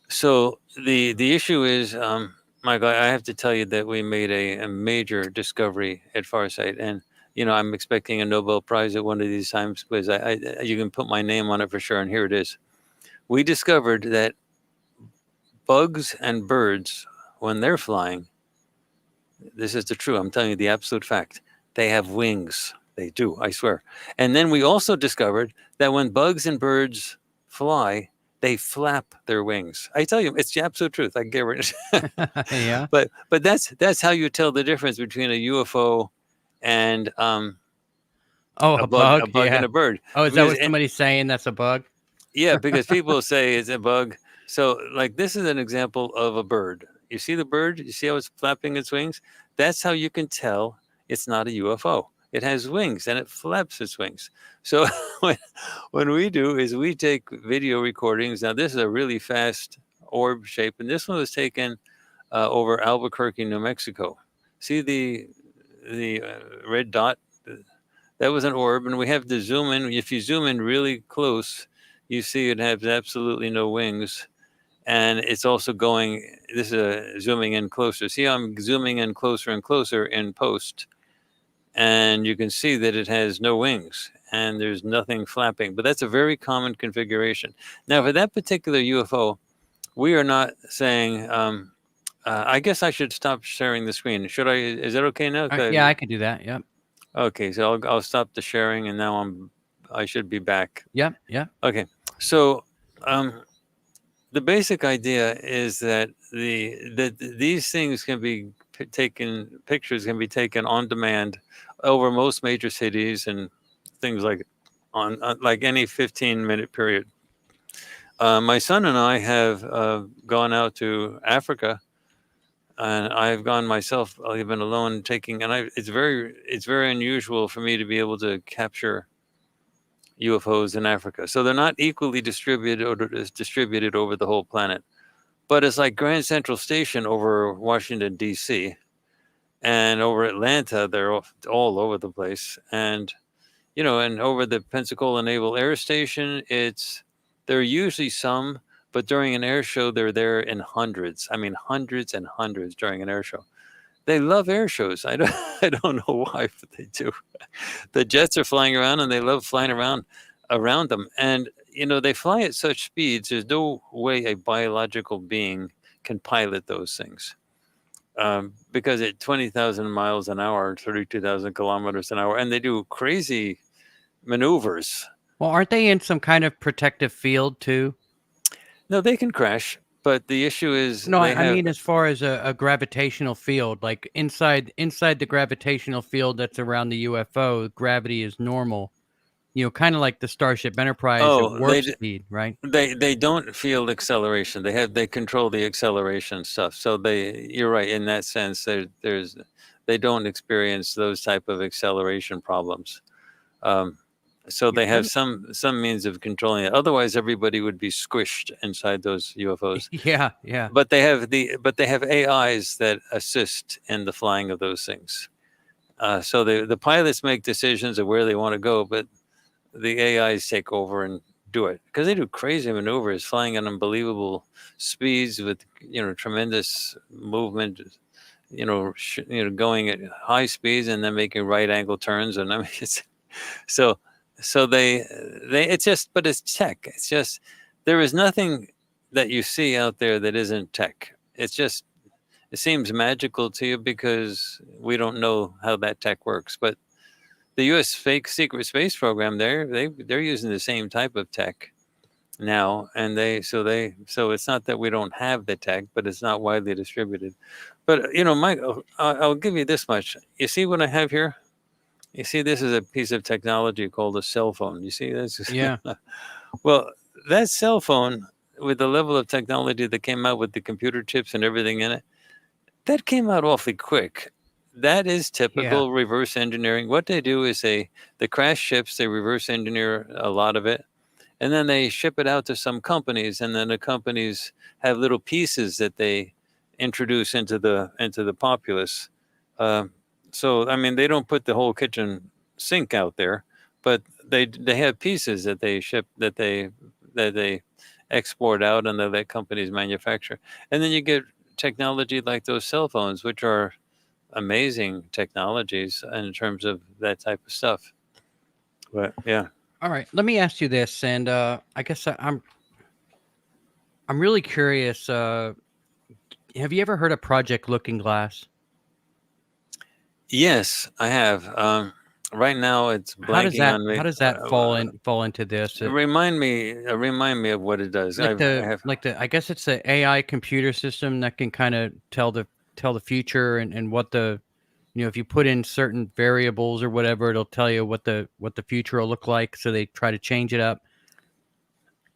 So the issue is, Michael, I have to tell you that we made a major discovery at Farsight, and I'm expecting a Nobel Prize at one of these times because you can put my name on it for sure. And here it is. We discovered that bugs and birds, when they're flying, this is the true. I'm telling you the absolute fact. They have wings. They do, I swear. And then we also discovered that when bugs and birds fly, they flap their wings. I tell you, it's the absolute truth. I guarantee. Yeah. But that's how you tell the difference between a UFO and a bug and a bird. Oh, is that what somebody's saying? That's a bug? Yeah, because people say it's a bug. So, like, this is an example of a bird. You see the bird? You see how it's flapping its wings? That's how you can tell it's not a UFO. It has wings and it flaps its wings. So when we do is we take video recordings. Now, this is a really fast orb shape, and this one was taken over Albuquerque, New Mexico. See the red dot? That was an orb, and we have to zoom in. If you zoom in really close, you see it has absolutely no wings, and it's also going. This is zooming in closer. See, I'm zooming in closer and closer in post, and you can see that it has no wings and there's nothing flapping. But that's a very common configuration. Now, for that particular UFO, we are not saying. I guess I should stop sharing the screen. Should I? Is that okay now? Yeah, I can do that. Yep. Okay, so I'll stop the sharing, and now I should be back. Yep. Yep. Okay, so the basic idea is that these things can be taken, pictures can be taken on demand over most major cities and things like on like any 15-minute period. My son and I have gone out to Africa, and I've gone myself. I've been alone taking, and it's very unusual for me to be able to capture UFOs in Africa. So they're not equally distributed or distributed over the whole planet. But it's like Grand Central Station over Washington, D.C. and over Atlanta, they're all over the place. And, and over the Pensacola Naval Air Station, there are usually some, but during an air show, they're there in hundreds. I mean, hundreds and hundreds during an air show. They love air shows. I don't know why, but they do. The jets are flying around, and they love flying around them. And, they fly at such speeds, there's no way a biological being can pilot those things. Because at 20,000 miles an hour, 32,000 kilometers an hour, and they do crazy maneuvers. Well, aren't they in some kind of protective field too? No, they can crash. But the issue is, no, I mean, as far as a gravitational field, like inside the gravitational field that's around the UFO, gravity is normal. Kind of like the Starship Enterprise at warp speed, right? They don't feel acceleration. They control the acceleration stuff. So you're right in that sense. They don't experience those type of acceleration problems. So they have some means of controlling it. Otherwise, everybody would be squished inside those UFOs. Yeah. But they have AIs that assist in the flying of those things. So the pilots make decisions of where they want to go, but the AIs take over and do it because they do crazy maneuvers, flying at unbelievable speeds with tremendous movement. Going at high speeds and then making right angle turns, and I mean So it's just, but it's tech. It's just, there is nothing that you see out there that isn't tech. It's just, it seems magical to you because we don't know how that tech works. But the U.S. fake secret space program, they're using the same type of tech now, and so it's not that we don't have the tech, but it's not widely distributed. But Mike, I'll give you this much. You see what I have here? You see, this is a piece of technology called a cell phone. You see this? Yeah. Well, that cell phone, with the level of technology that came out with the computer chips and everything in it, that came out awfully quick. That is typical reverse engineering. What they do is the crash ships, they reverse engineer a lot of it, and then they ship it out to some companies, and then the companies have little pieces that they introduce into the populace. So, I mean, they don't put the whole kitchen sink out there, but they have pieces that they ship, that they export out, and that let companies manufacture. And then you get technology like those cell phones, which are amazing technologies in terms of that type of stuff. But yeah. All right, let me ask you this, and I guess I'm really curious. Have you ever heard of Project Looking Glass? Yes, I have. Right now, it's blanking on me. How does that fall into this? Remind me of what it does. I guess it's an AI computer system that can kind of tell the future and what the, if you put in certain variables or whatever, it'll tell you what the future will look like. So they try to change it up.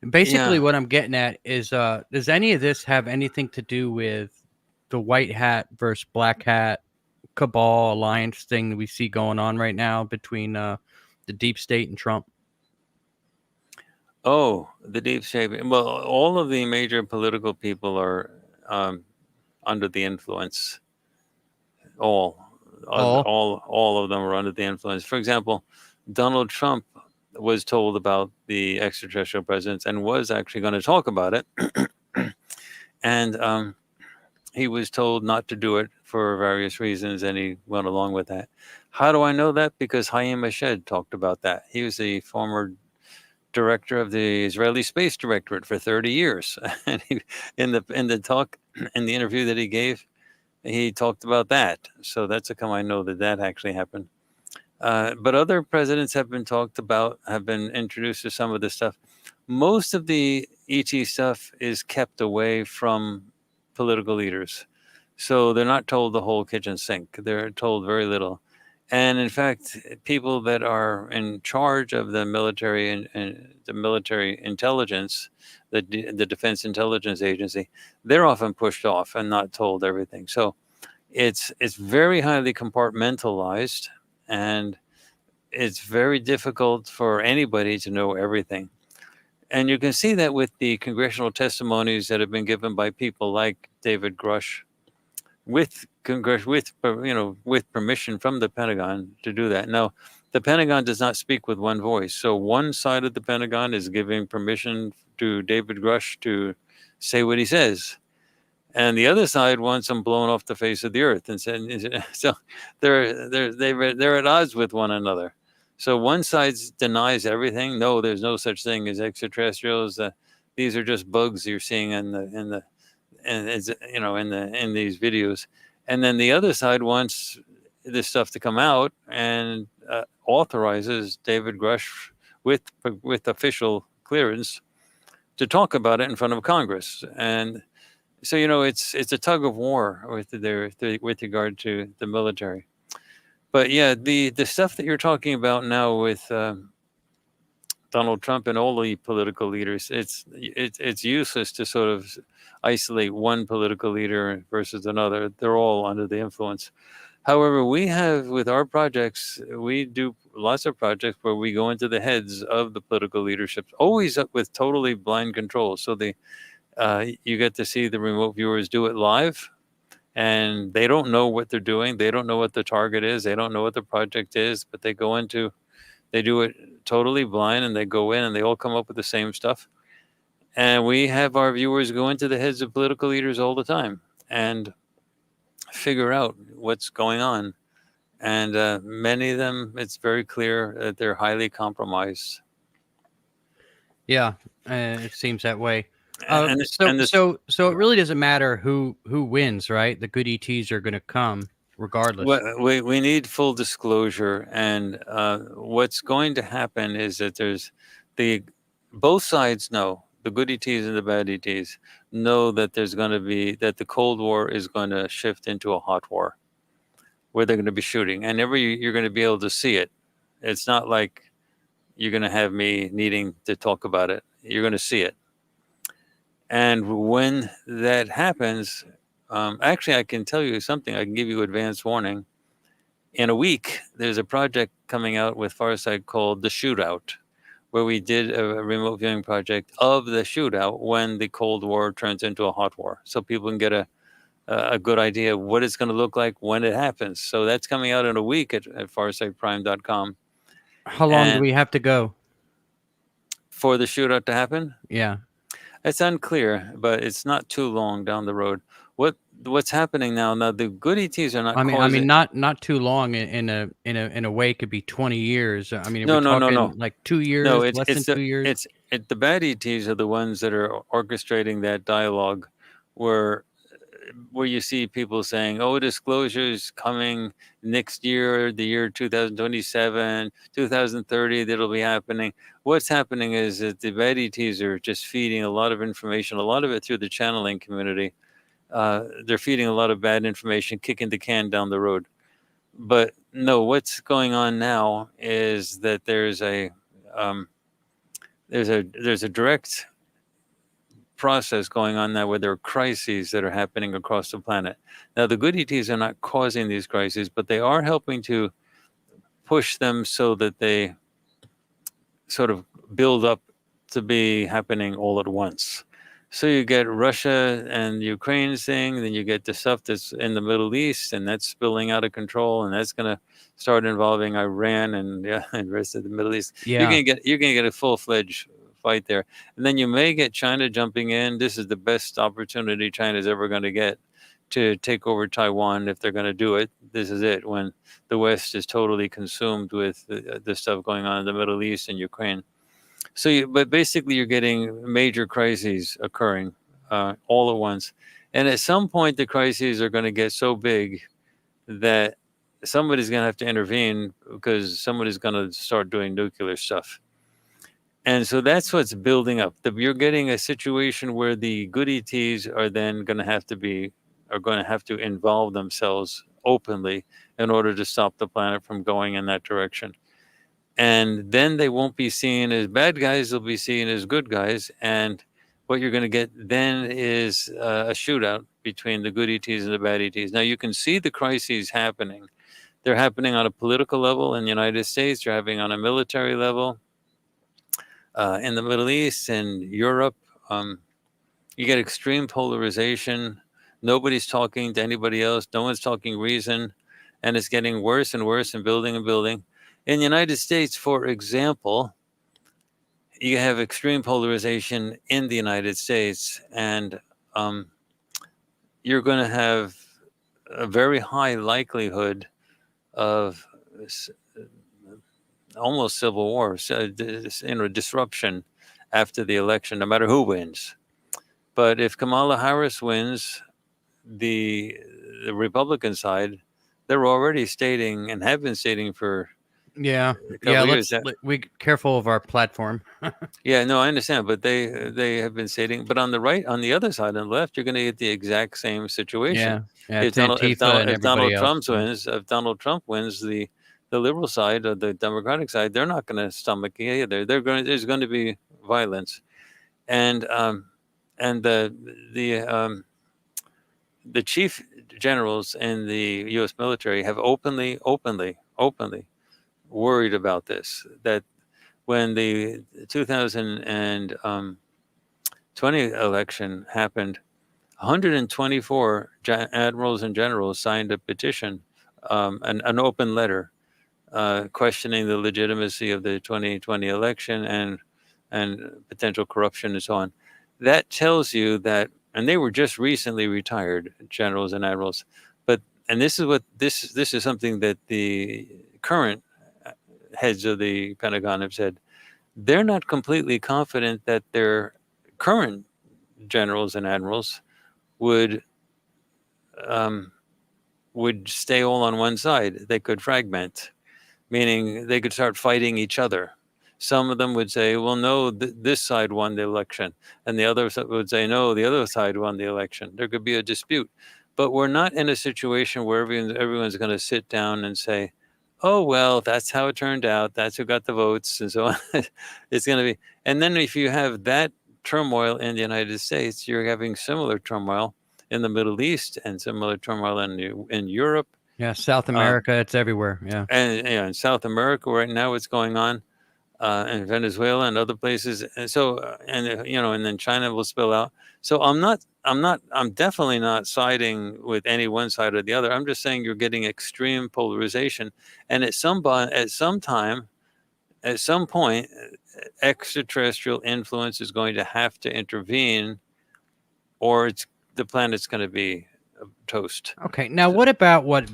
Basically, what I'm getting at is, does any of this have anything to do with the white hat versus black hat cabal alliance thing that we see going on right now between the deep state and Trump? Oh, the deep state. Well, all of the major political people are under the influence. All of them are under the influence. For example, Donald Trump was told about the extraterrestrial presence and was actually going to talk about it. And he was told not to do it for various reasons, and he went along with that. How do I know that? Because Haim Eshed talked about that. He was the former director of the Israeli Space Directorate for 30 years. And in the talk, in the interview that he gave, he talked about that. So that's how I know that actually happened. But other presidents have been introduced to some of this stuff. Most of the ET stuff is kept away from political leaders. So they're not told the whole kitchen sink. They're told very little. And in fact, people that are in charge of the military and the military intelligence, the Defense Intelligence Agency, they're often pushed off and not told everything. So it's very highly compartmentalized, and it's very difficult for anybody to know everything. And you can see that with the congressional testimonies that have been given by people like David Grush, with permission from the Pentagon to do that. Now, the Pentagon does not speak with one voice. So one side of the Pentagon is giving permission to David Grush to say what he says, and the other side wants him blown off the face of the earth. And so they're at odds with one another. So one side denies everything. No, there's no such thing as extraterrestrials. These are just bugs you're seeing in these videos. And then the other side wants this stuff to come out and authorizes David Grush with official clearance to talk about it in front of Congress. And so it's a tug of war with regard to the military. But yeah, the stuff that you're talking about now with Donald Trump and all the political leaders, it's useless to sort of isolate one political leader versus another. They're all under the influence. However, we have, with our projects, we do lots of projects where we go into the heads of the political leadership, always up with totally blind control. So you get to see the remote viewers do it live, and they don't know what they're doing. They don't know what the target is. They don't know what the project is, but they do it totally blind, and they go in and they all come up with the same stuff. And we have our viewers go into the heads of political leaders all the time and figure out what's going on. And many of them, it's very clear that they're highly compromised. Yeah, it seems that way. So it really doesn't matter who wins, right? The good ETs are going to come regardless. We need full disclosure, and what's going to happen is that both sides know, the good ETs and the bad ETs know that that the Cold War is going to shift into a hot war, where they're going to be shooting, and you're going to be able to see it. It's not like you're going to have me needing to talk about it. You're going to see it. And when that happens, actually, I can tell you something. I can give you advance warning. In a week, there's a project coming out with Farsight called The Shootout, where we did a remote viewing project of the shootout when the Cold War turns into a hot war. So people can get a good idea of what it's going to look like when it happens. So that's coming out in a week at FarsightPrime.com. How long do we have to go for the shootout to happen? Yeah. It's unclear, but it's not too long down the road. What's happening now? Now the good ETs are not. I mean, not too long. In a way, it could be 20 years. I mean, no. Like 2 years, no, less than 2 years. The bad ETs are the ones that are orchestrating that dialogue, where you see people saying, "Oh, disclosure is coming next year, the year 2027, 2030. That'll be happening." What's happening is that the bad ETs are just feeding a lot of information, a lot of it through the channeling community. They're feeding a lot of bad information, kicking the can down the road. But no, what's going on now is that there's a direct process going on now where there are crises that are happening across the planet. Now, the good ETs are not causing these crises, but they are helping to push them so that they sort of build up to be happening all at once. So you get Russia and Ukraine's thing, then you get the stuff that's in the Middle East, and that's spilling out of control, and that's going to start involving Iran and and the rest of the Middle East. Yeah. You're gonna get a full-fledged fight there, and then you may get China jumping in. This is the best opportunity China's ever going to get to take over Taiwan if they're going to do it. This is it, when the West is totally consumed with the stuff going on in the Middle East and Ukraine. So, but basically, you're getting major crises occurring all at once, and at some point, the crises are going to get so big that somebody's going to have to intervene because somebody's going to start doing nuclear stuff. And so that's what's building up. You're getting a situation where the good ETs are then going to have to involve themselves openly in order to stop the planet from going in that direction. And then they won't be seen as bad guys, they'll be seen as good guys. And what you're going to get then is a shootout between the good ETs and the bad ETs. Now, you can see the crises happening. They're happening on a political level in the United States, they're happening on a military level in the Middle East and Europe. You get extreme polarization. Nobody's talking to anybody else, no one's talking reason, and it's getting worse and worse and building and building. In the United States, for example, you have extreme polarization in the United States, and you're going to have a very high likelihood of almost civil war, disruption after the election, no matter who wins. But if Kamala Harris wins, the Republican side, they're already stating and have been stating for Yeah. a couple years that We careful of our platform. yeah, no, I understand, but they have been stating. But on the right, on the other side, on the left, you're going to get the exact same situation. Yeah. It's Antifa and If everybody Donald else. If Donald Trump wins, the liberal side or the Democratic side, they're not going to stomach it either. There's going to be violence, and the chief generals in the U.S. military have openly worried about this. That when the 2020 election happened, 124 admirals and generals signed a petition, an open letter, questioning the legitimacy of the 2020 election and potential corruption and so on. That tells you that, and they were just recently retired generals and admirals, and this is something that the current heads of the Pentagon have said. They're not completely confident that their current generals and admirals would stay all on one side. They could fragment, meaning they could start fighting each other. Some of them would say, well, no, this side won the election. And the other would say, no, the other side won the election. There could be a dispute. But we're not in a situation where everyone's going to sit down and say, oh, well, that's how it turned out. That's who got the votes and so on. It's going to be. And then if you have that turmoil in the United States, you're having similar turmoil in the Middle East and similar turmoil in Europe. Yeah, South America, it's everywhere. Yeah. And in South America right now, what's going on in Venezuela and other places. And so, and then China will spill out. So I'm definitely not siding with any one side or the other. I'm just saying you're getting extreme polarization. And at some point, extraterrestrial influence is going to have to intervene, or the planet's going to be toast. Okay. Now, what about what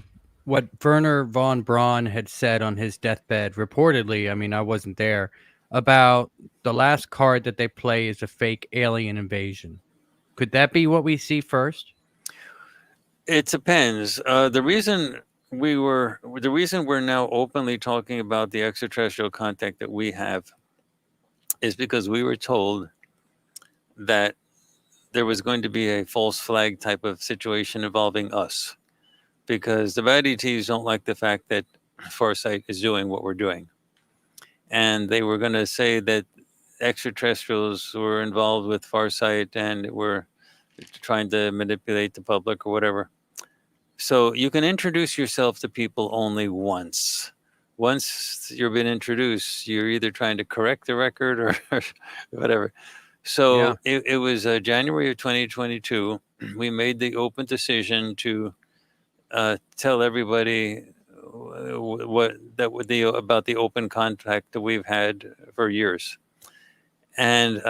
Werner von Braun had said on his deathbed, reportedly, I mean, I wasn't there, about the last card that they play is a fake alien invasion? Could that be what we see first? It depends. The reason we're now openly talking about the extraterrestrial contact that we have is because we were told that there was going to be a false flag type of situation involving us, because the bad ETs don't like the fact that Farsight is doing what we're doing. And they were going to say that extraterrestrials were involved with Farsight and were trying to manipulate the public or whatever. So you can introduce yourself to people only once. Once you've been introduced, you're either trying to correct the record or whatever. So Yeah. it was January of 2022. We made the open decision to tell everybody about the open contact that we've had for years, and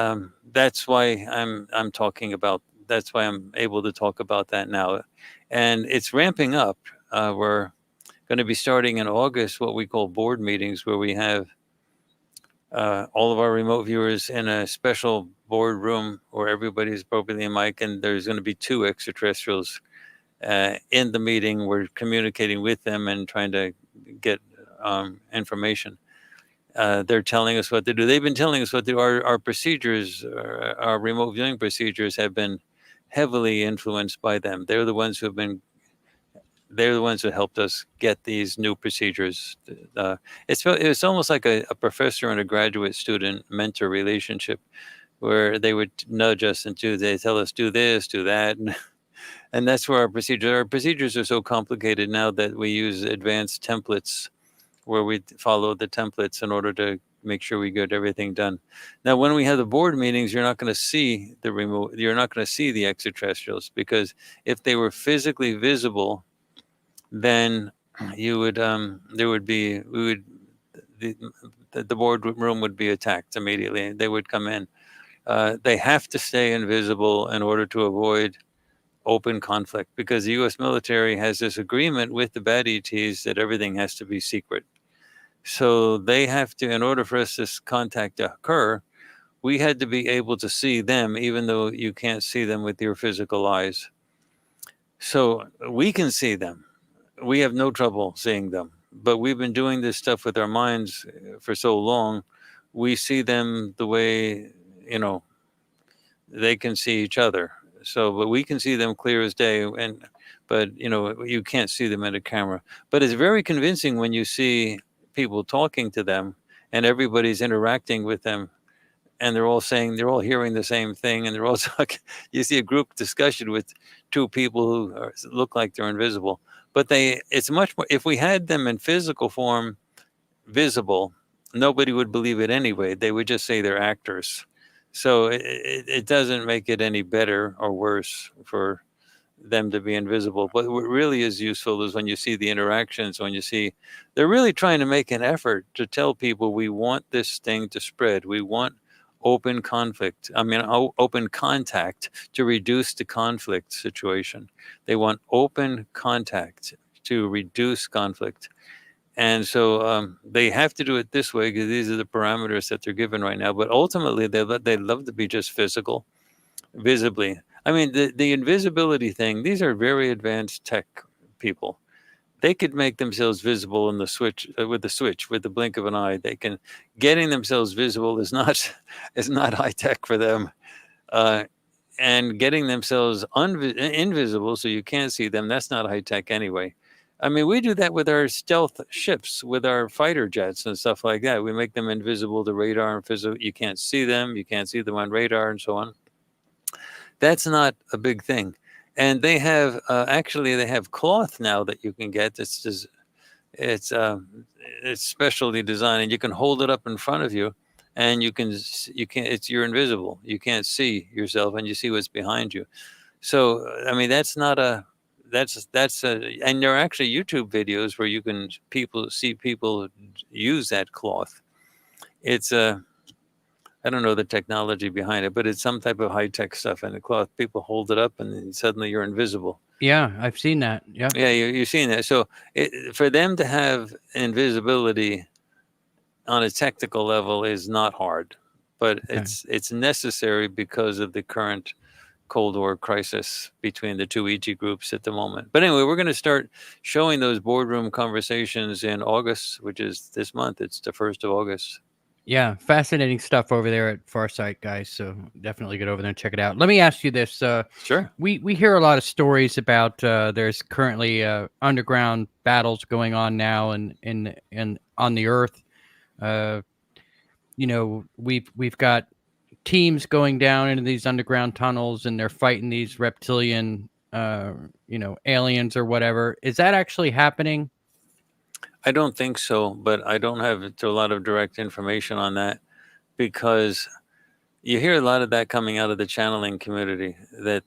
that's why I'm talking about. That's why I'm able to talk about that now, and it's ramping up. We're going to be starting in August what we call board meetings, where we have all of our remote viewers in a special board room where everybody's appropriately mic'd, and there's going to be 2 extraterrestrials in the meeting. We're communicating with them and trying to get information. They're telling us what to do. They've been telling us what to do. Our procedures, our remote viewing procedures, have been heavily influenced by them. They're the ones who helped us get these new procedures. It's almost like a professor and a graduate student mentor relationship, where they would nudge us into, they tell us, do this, do that. And that's where our procedures are so complicated now that we use advanced templates, where we follow the templates in order to make sure we get everything done. Now, when we have the board meetings, you're not going to see the extraterrestrials, because if they were physically visible, then you would the boardroom would be attacked immediately. They would come in. They have to stay invisible in order to avoid open conflict, because the U.S. military has this agreement with the bad ETs that everything has to be secret. So they have to, in order for us this contact to occur, we had to be able to see them, even though you can't see them with your physical eyes. So we can see them. We have no trouble seeing them, but we've been doing this stuff with our minds for so long. We see them the way, they can see each other. So, but we can see them clear as day, but you can't see them in a camera. But it's very convincing when you see people talking to them and everybody's interacting with them, and they're all hearing the same thing, and they're all talking. You see a group discussion with 2 people who look like they're invisible, but it's much more. If we had them in physical form, visible, nobody would believe it anyway. They would just say they're actors. So it doesn't make it any better or worse for them to be invisible. But what really is useful is when you see the interactions, when you see they're really trying to make an effort to tell people, we want this thing to spread. We want open open contact to reduce the conflict situation. They want open contact to reduce conflict. And so they have to do it this way, because these are the parameters that they're given right now. But ultimately, they'd love to be just physical, visibly. I mean, the invisibility thing, these are very advanced tech people. They could make themselves visible in the switch, with the blink of an eye. Getting themselves visible is not high tech for them. And getting themselves invisible so you can't see them, that's not high tech anyway. I mean, we do that with our stealth ships, with our fighter jets and stuff like that. We make them invisible to radar and physical. You can't see them. You can't see them on radar and so on. That's not a big thing. And they have they have cloth now that you can get. It's specially designed, and you can hold it up in front of you, and you're invisible. You can't see yourself, and you see what's behind you. So I mean, and there are actually YouTube videos where you can see people use that cloth. It's I don't know the technology behind it, but it's some type of high tech stuff. And the cloth, people hold it up, and then suddenly you're invisible. Yeah, I've seen that. Yeah. Yeah, you've seen that. So for them to have invisibility on a technical level is not hard, but Okay. it's necessary because of the current Cold War crisis between the 2 EG groups at the moment. But anyway, we're going to start showing those boardroom conversations in August, which is this month. It's the 1st of August. Yeah, fascinating stuff over there at Farsight, guys. So definitely get over there and check it out. Let me ask you this. Sure. We hear a lot of stories about there's currently underground battles going on now and on the Earth. We've got teams going down into these underground tunnels, and they're fighting these reptilian, aliens or whatever. Is that actually happening? I don't think so, but I don't have a lot of direct information on that, because you hear a lot of that coming out of the channeling community, that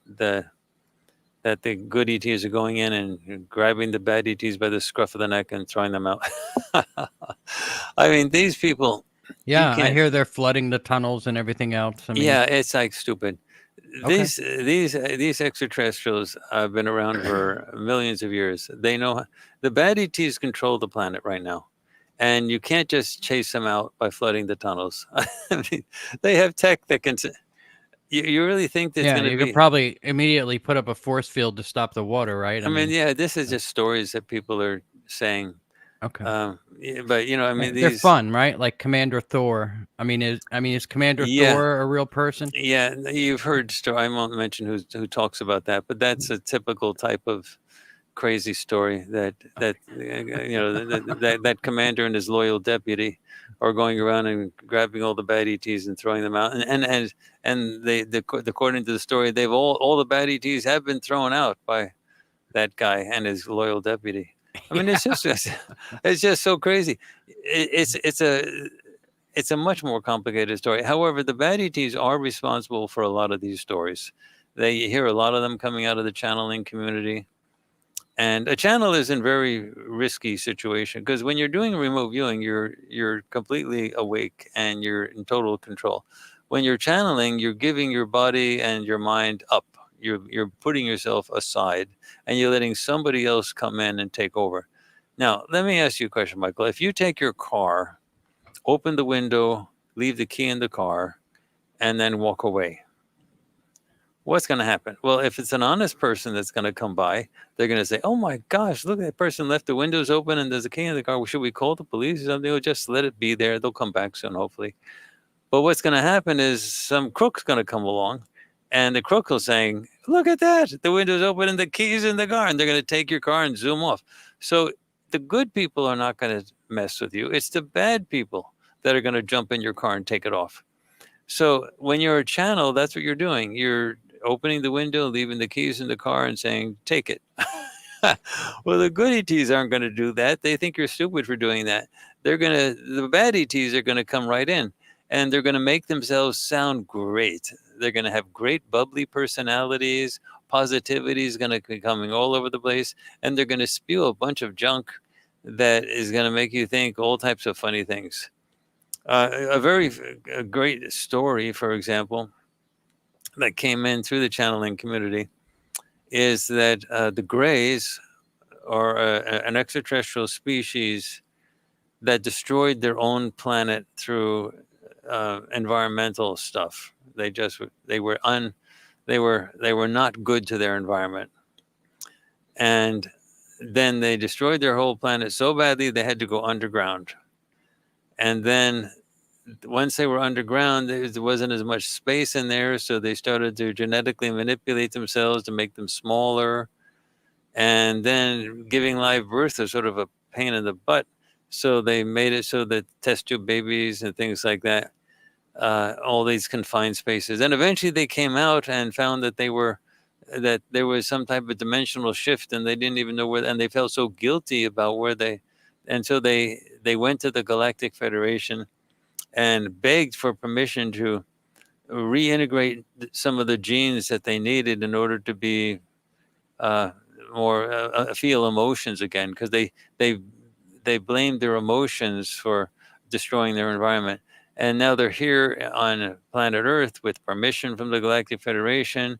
the good ETs are going in and grabbing the bad ETs by the scruff of the neck and throwing them out. I mean, these people, you Yeah, I can't. hear they're flooding the tunnels and everything else. I mean, Yeah, it's like stupid. okay. These extraterrestrials have been around for millions of years. They know the bad ETs control the planet right now, and you can't just chase them out by flooding the tunnels. I mean, they have tech that can. You really think there's Yeah, going to you could be? probably immediately put up a force field to stop the water, right? I mean, yeah, this is just stories that people are saying. Okay. Yeah, but I mean, They're these. fun, right? Like Commander Thor. Is Commander Yeah, Thor a real person? yeah, you've heard. I won't mention who talks about that, but that's a typical type of crazy story that commander and his loyal deputy are going around and grabbing all the bad ETs and throwing them out, and according to the story, they've all the bad ETs have been thrown out by that guy and his loyal deputy. I mean, it's just so crazy. It's a much more complicated story. However, the bad ETs are responsible for a lot of these stories. They hear a lot of them coming out of the channeling community. And a channel is in very risky situation because when you're doing remote viewing, you're completely awake and you're in total control. When you're channeling, you're giving your body and your mind up. You're putting yourself aside and you're letting somebody else come in and take over. Now, let me ask you a question, Michael. If you take your car, open the window, leave the key in the car, and then walk away, what's going to happen? Well, if it's an honest person that's going to come by, they're going to say, "Oh my gosh, look, that person left the windows open and there's a key in the car. Should we call the police or something?" Or just let it be there. They'll come back soon, hopefully. But what's going to happen is some crook's going to come along, and the crook will saying, "Look at that, the window's open and the key's in the car," and they're going to take your car and zoom off. So the good people are not going to mess with you. It's the bad people that are going to jump in your car and take it off. So when you're a channel, that's what you're doing. You're opening the window, leaving the keys in the car, and saying, "Take it." Well, the good ETs aren't going to do that. They think you're stupid for doing that. The bad ETs are going to come right in and they're going to make themselves sound great. They're going to have great bubbly personalities. Positivity is going to be coming all over the place. And they're going to spew a bunch of junk that is going to make you think all types of funny things. A great story, for example, that came in through the channeling community is that the Greys are an extraterrestrial species that destroyed their own planet through environmental stuff. They were not good to their environment, and then they destroyed their whole planet so badly they had to go underground. And then once they were underground, there wasn't as much space in there, so they started to genetically manipulate themselves to make them smaller. And then giving live birth was sort of a pain in the butt. So they made it so that test tube babies and things like that, all these confined spaces. And eventually they came out and found that that there was some type of dimensional shift and they didn't even know where, and they felt so guilty about and so they went to the Galactic Federation and begged for permission to reintegrate some of the genes that they needed in order to be more feel emotions again, because they blamed their emotions for destroying their environment. And now they're here on planet Earth with permission from the Galactic Federation,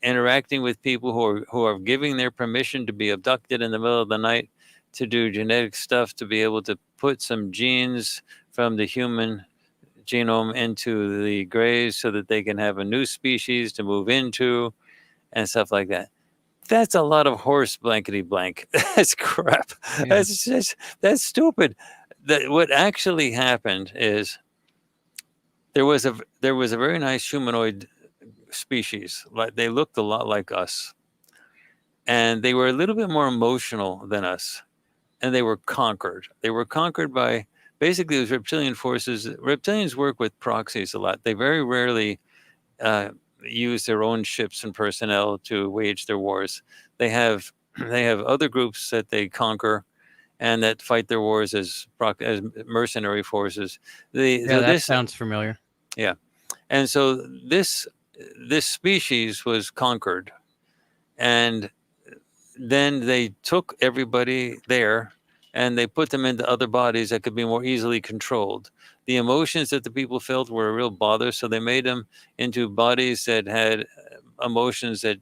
interacting with people who are giving their permission to be abducted in the middle of the night to do genetic stuff, to be able to put some genes from the human genome into the Greys so that they can have a new species to move into and stuff like that. That's a lot of horse blankety blank. That's crap. Yeah. That's stupid. What actually happened is there was a very nice humanoid species. Like they looked a lot like us, and they were a little bit more emotional than us, and they were conquered. They were conquered by basically those reptilian forces. Reptilians work with proxies a lot. They very rarely use their own ships and personnel to wage their wars. They have other groups that they conquer and that fight their wars as mercenary forces. Yeah, that sounds familiar. Yeah. And so this species was conquered, and then they took everybody there and they put them into other bodies that could be more easily controlled. The emotions that the people felt were a real bother, so they made them into bodies that had emotions that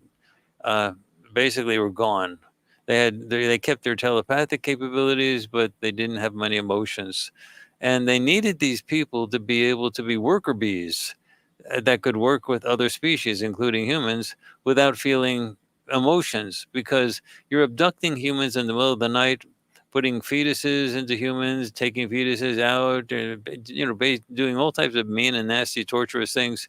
uh, basically were gone. They kept their telepathic capabilities, but they didn't have many emotions, and they needed these people to be able to be worker bees that could work with other species, including humans, without feeling emotions, because you're abducting humans in the middle of the night, putting fetuses into humans, taking fetuses out, doing all types of mean and nasty, torturous things.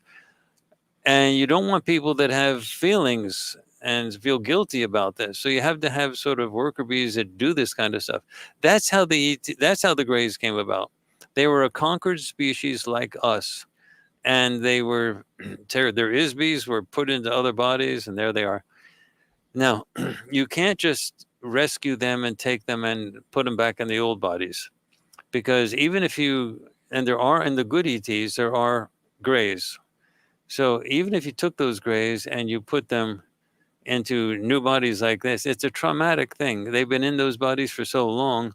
And you don't want people that have feelings and feel guilty about this. So you have to have sort of worker bees that do this kind of stuff. That's how the Greys came about. They were a conquered species like us, and they were their isbies were put into other bodies, and there they are. Now, you can't just rescue them and take them and put them back in the old bodies, because even if you, and there are in the good ETs, there are Greys. So even if you took those Greys and you put them into new bodies like this, it's a traumatic thing. They've been in those bodies for so long,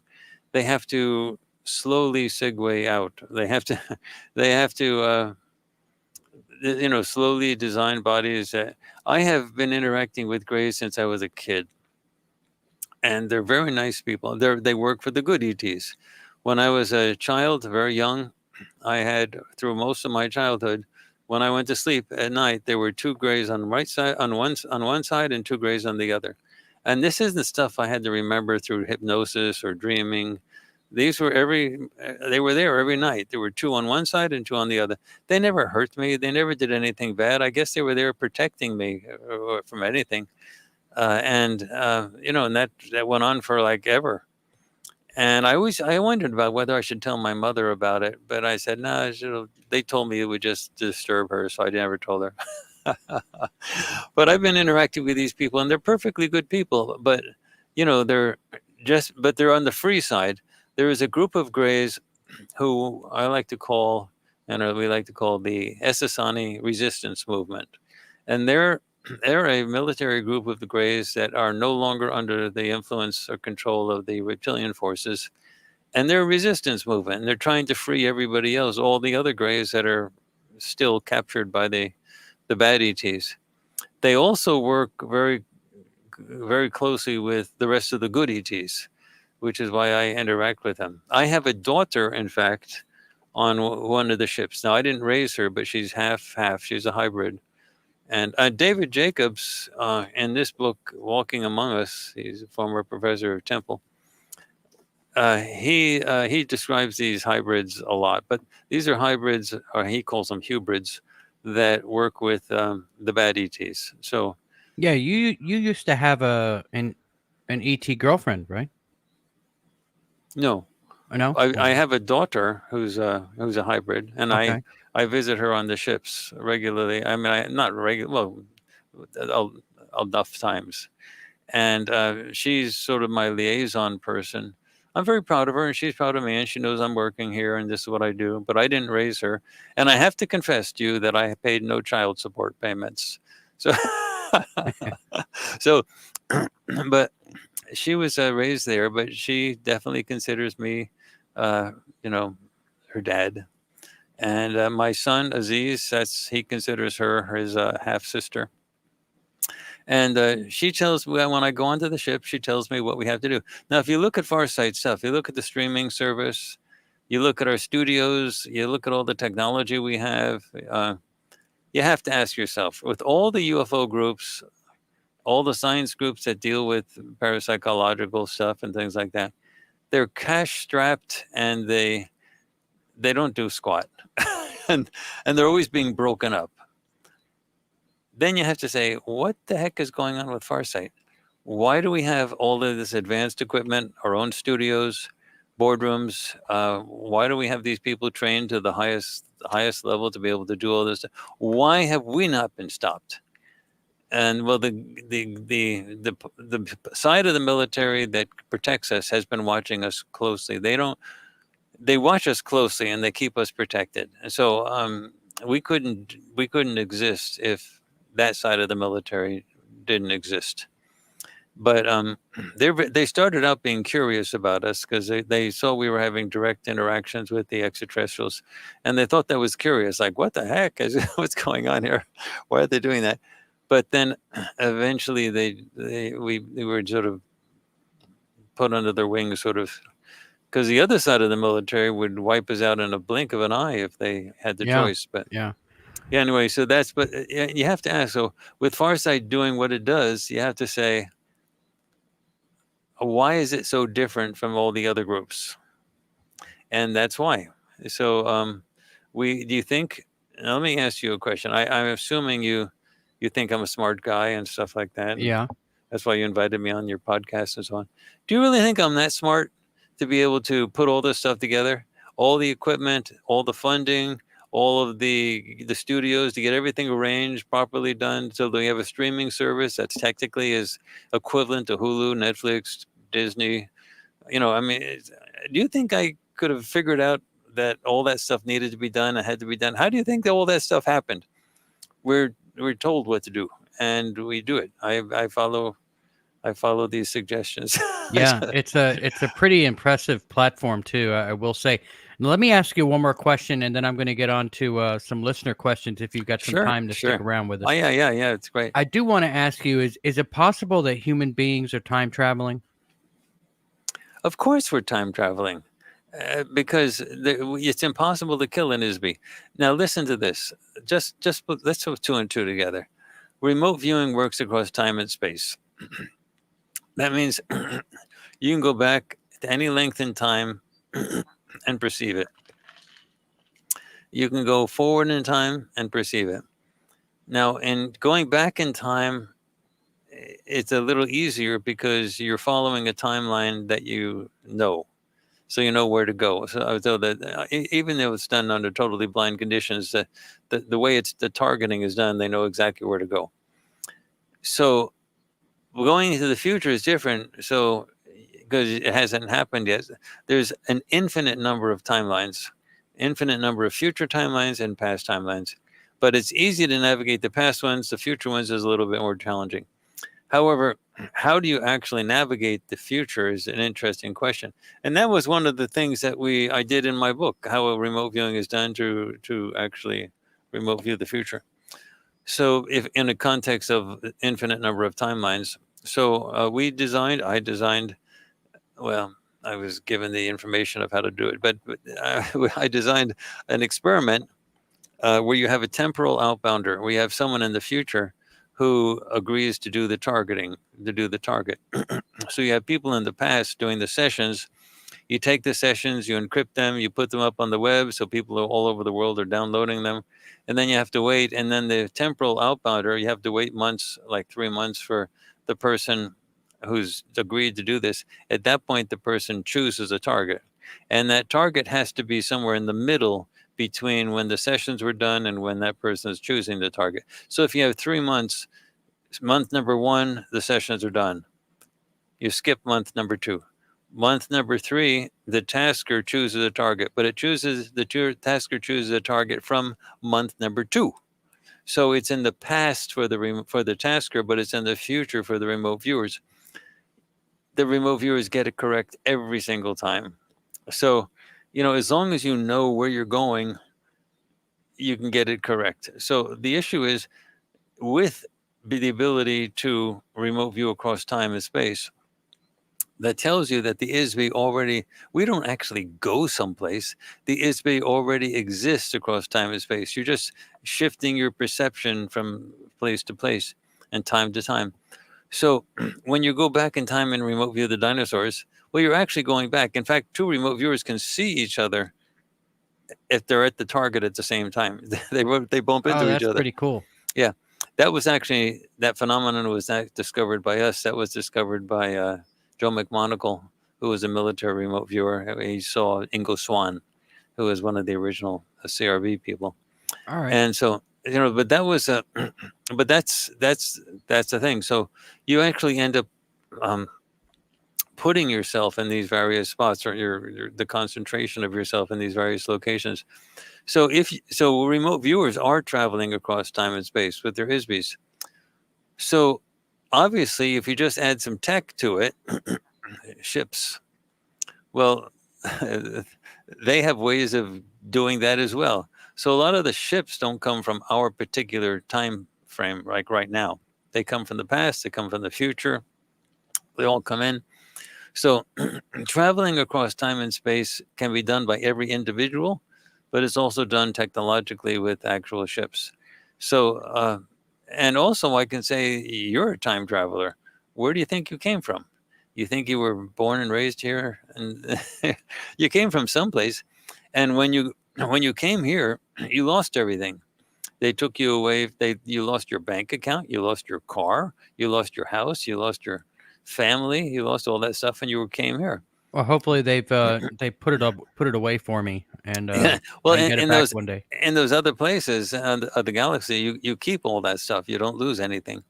they have to slowly segue out. They have to slowly design bodies. I have been interacting with Greys since I was a kid, and they're very nice people. They work for the good ETs. When I was a child, very young, I had, through most of my childhood, when I went to sleep at night, there were two Greys on the right side, on one side, and two Greys on the other. And this isn't stuff I had to remember through hypnosis or dreaming. These were they were there every night. There were two on one side and two on the other. They never hurt me. They never did anything bad. I guess they were there protecting me or from anything. And that went on for like ever. And I wondered about whether I should tell my mother about it, but I said no. They told me it would just disturb her, so I never told her. But I've been interacting with these people, and they're perfectly good people. But they're on the free side. There is a group of Greys who I like to call, and we like to call, the Essassani resistance movement, and they're a military group of the Greys that are no longer under the influence or control of the reptilian forces, and they're a resistance movement. And they're trying to free everybody else, all the other Greys that are still captured by the bad ETs. They also work very, very closely with the rest of the good ETs, which is why I interact with them. I have a daughter, in fact, on one of the ships. Now, I didn't raise her, but she's half. She's a hybrid. And David Jacobs, in this book, Walking Among Us, he's a former professor of Temple. He describes these hybrids a lot, but these are hybrids, or he calls them hybrids, that work with the bad ETs. So Yeah, you used to have an ET girlfriend, right? no, No. I have a daughter who's a hybrid, and Okay. I visit her on the ships regularly. I mean, not regular, well, enough times. And she's sort of my liaison person. I'm very proud of her, and she's proud of me, and she knows I'm working here, and this is what I do. But I didn't raise her, and I have to confess to you that I paid no child support payments. So, so, but she was raised there. But she definitely considers me, uh, you know, her dad. And my son Aziz, he considers her his half sister. And she tells me when I go onto the ship, she tells me what we have to do. Now, if you look at Farsight stuff, you look at the streaming service, you look at our studios, you look at all the technology we have, you have to ask yourself, with all the UFO groups, all the science groups that deal with parapsychological stuff and things like that, they're cash strapped, and they don't do squat. and they're always being broken up. Then you have to say, what the heck is going on with Farsight? Why do we have all of this advanced equipment, our own studios, boardrooms? Why do we have these people trained to the highest level to be able to do all this? Why have we not been stopped? And well, the side of the military that protects us has been watching us closely. They watch us closely, and they keep us protected. And so we couldn't exist if that side of the military didn't exist. But they started out being curious about us because they saw we were having direct interactions with the extraterrestrials, and they thought that was curious. Like, what the heck is what's going on here? Why are they doing that? But then eventually we were sort of put under their wings, sort of, because the other side of the military would wipe us out in a blink of an eye if they had the choice. But Yeah. yeah, anyway, so that's, but you have to ask, so with Farsight doing what it does, you have to say, why is it so different from all the other groups? And that's why. So do you think, let me ask you a question. I'm assuming you think I'm a smart guy and stuff like that. And Yeah. that's why you invited me on your podcast and so on. Do you really think I'm that smart to be able to put all this stuff together? All the equipment, all the funding, all of the studios to get everything arranged, properly done, so that we have a streaming service that's technically is equivalent to Hulu, Netflix, Disney. I mean, do you think I could have figured out that all that stuff needed to be done and had to be done? How do you think that all that stuff happened? We're told what to do, and we do it. I follow these suggestions. Yeah, it's a pretty impressive platform too, I will say. Now, let me ask you one more question, and then I'm going to get on to some listener questions if you've got some Sure, time to stick sure. around with Oh us. yeah, it's great. I do want to ask you: is it possible that human beings are time traveling? Of course, we're time traveling because it's impossible to kill an ISB. Now, listen to this. Let's put two and two together. Remote viewing works across time and space. That means you can go back to any length in time and perceive it. You can go forward in time and perceive it. Now, in going back in time, it's a little easier because you're following a timeline that you know. So you know where to go. So that even though it's done under totally blind conditions, the way the targeting is done, they know exactly where to go. So going into the future is different. So because it hasn't happened yet, there's an infinite number of timelines, infinite number of future timelines and past timelines. But it's easy to navigate the past ones. The future ones is a little bit more challenging. However, how do you actually navigate the future is an interesting question. And that was one of the things that I did in my book, how a remote viewing is done to actually remote view the future. So if in a context of infinite number of timelines, so I designed, well, I was given the information of how to do it, but I designed an experiment where you have a temporal outbounder. We have someone in the future who agrees to do the targeting, to do the target. So you have people in the past doing the sessions. You take the sessions, you encrypt them, you put them up on the web, so people all over the world are downloading them. And then you have to wait. And then the temporal outbounder, you have to wait months, like 3 months, for the person who's agreed to do this. At that point, the person chooses a target. And that target has to be somewhere in the middle between when the sessions were done and when that person is choosing the target. So if you have 3 months, month number 1, the sessions are done. You skip month number 2. Month number 3, the tasker chooses a target, but the tasker chooses a target from month number 2. So it's in the past for the tasker, but it's in the future for the remote viewers. The remote viewers get it correct every single time. So, as long as you know where you're going, you can get it correct. So the issue is with the ability to remote view across time and space, that tells you that the ISB we don't actually go someplace. The ISB already exists across time and space. You're just shifting your perception from place to place and time to time. So when you go back in time and remote view the dinosaurs, well, you're actually going back. In fact, 2 remote viewers can see each other if they're at the target at the same time. they bump Oh, into each that's other. pretty cool. Yeah, that phenomenon was not discovered by us. That was discovered by Joe McMonagle, who was a military remote viewer. He saw Ingo Swann, who was one of the original CRV people. All right. And so, but that was but that's the thing. So you actually end up putting yourself in these various spots, or the concentration of yourself in these various locations. So so remote viewers are traveling across time and space with their ISBs. So obviously, if you just add some tech to it, ships, well, they have ways of doing that as well. So a lot of the ships don't come from our particular time frame, like right now. They come from the past, they come from the future. They all come in. So traveling across time and space can be done by every individual, but it's also done technologically with actual ships. So, and also I can say you're a time traveler. Where do you think you came from? You think you were born and raised here, and you came from someplace. And when you came here, you lost everything. They took you away. You lost your bank account. You lost your car. You lost your house. You lost your family. You lost all that stuff, and you came here. Well, hopefully they've they put it away for me, and Yeah. Well, I can get it in back one day. those other places of the galaxy, you keep all that stuff. You don't lose anything.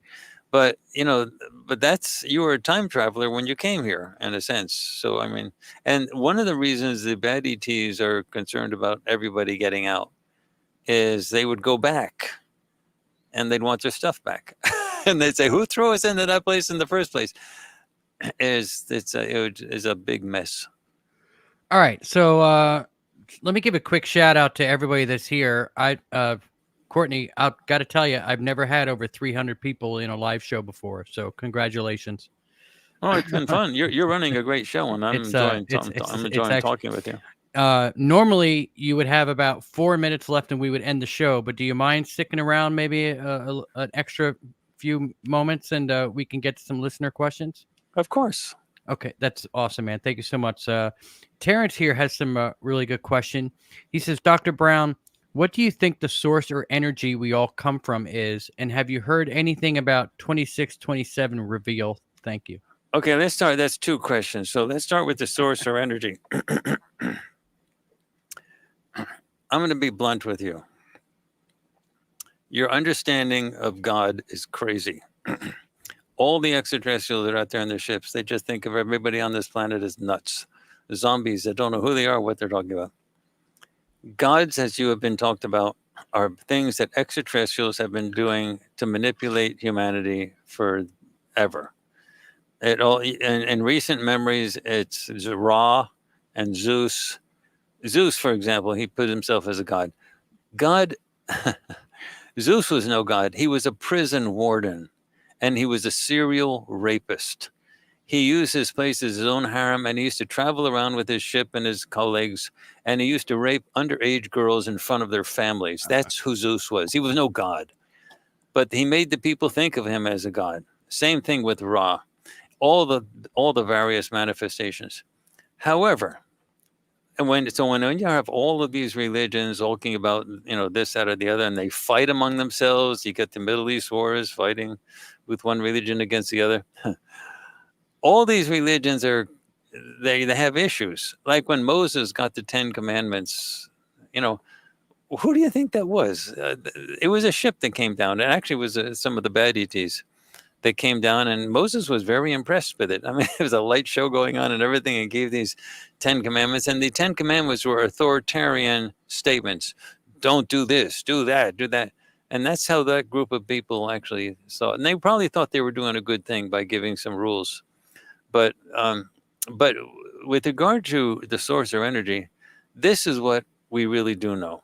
But you were a time traveler when you came here, in a sense. So I mean, and one of the reasons the bad ETs are concerned about everybody getting out is they would go back and they'd want their stuff back, and they'd say, "Who threw us into that place in the first place?" It is a big mess. All right, so let me give a quick shout out to everybody that's here. Courtney, I've got to tell you, I've never had over 300 people in a live show before, so congratulations. Oh, it's been fun. You're running a great show, and I'm enjoying talking with you. Normally you would have about 4 minutes left and we would end the show, but do you mind sticking around maybe an extra few moments, and we can get to some listener questions? Of course. Okay, that's awesome, man. Thank you so much. Terrence here has some really good question. He says, Dr. Brown, what do you think the source or energy we all come from is? And have you heard anything about 2627 reveal? Thank you. Okay, let's start. That's two questions. So let's start with the source or energy. I'm going to be blunt with you. Your understanding of God is crazy. All the extraterrestrials that are out there in their ships, they just think of everybody on this planet as nuts. Zombies that don't know who they are, what they're talking about. Gods, as you have been talked about, are things that extraterrestrials have been doing to manipulate humanity forever. In recent memories, it's Ra and Zeus. Zeus, for example, he put himself as a god. Zeus was no god. He was a prison warden, and he was a serial rapist. He used his place as his own harem, and he used to travel around with his ship and his colleagues, and he used to rape underage girls in front of their families. That's who Zeus was. He was no god, but he made the people think of him as a god. Same thing with Ra. All the various manifestations. However, when you have all of these religions talking about this, that, or the other, and they fight among themselves, you get the Middle East wars, fighting with one religion against the other. All these religions they have issues. Like when Moses got the 10 Commandments, who do you think that was? It was a ship that came down. It actually was some of the bad ETs that came down, and Moses was very impressed with it. I mean, there was a light show going on and everything, and gave these 10 Commandments. And the 10 Commandments were authoritarian statements. Don't do this, do that, do that. And that's how that group of people actually saw it. And they probably thought they were doing a good thing by giving some rules. But with regard to the source or energy, this is what we really do know.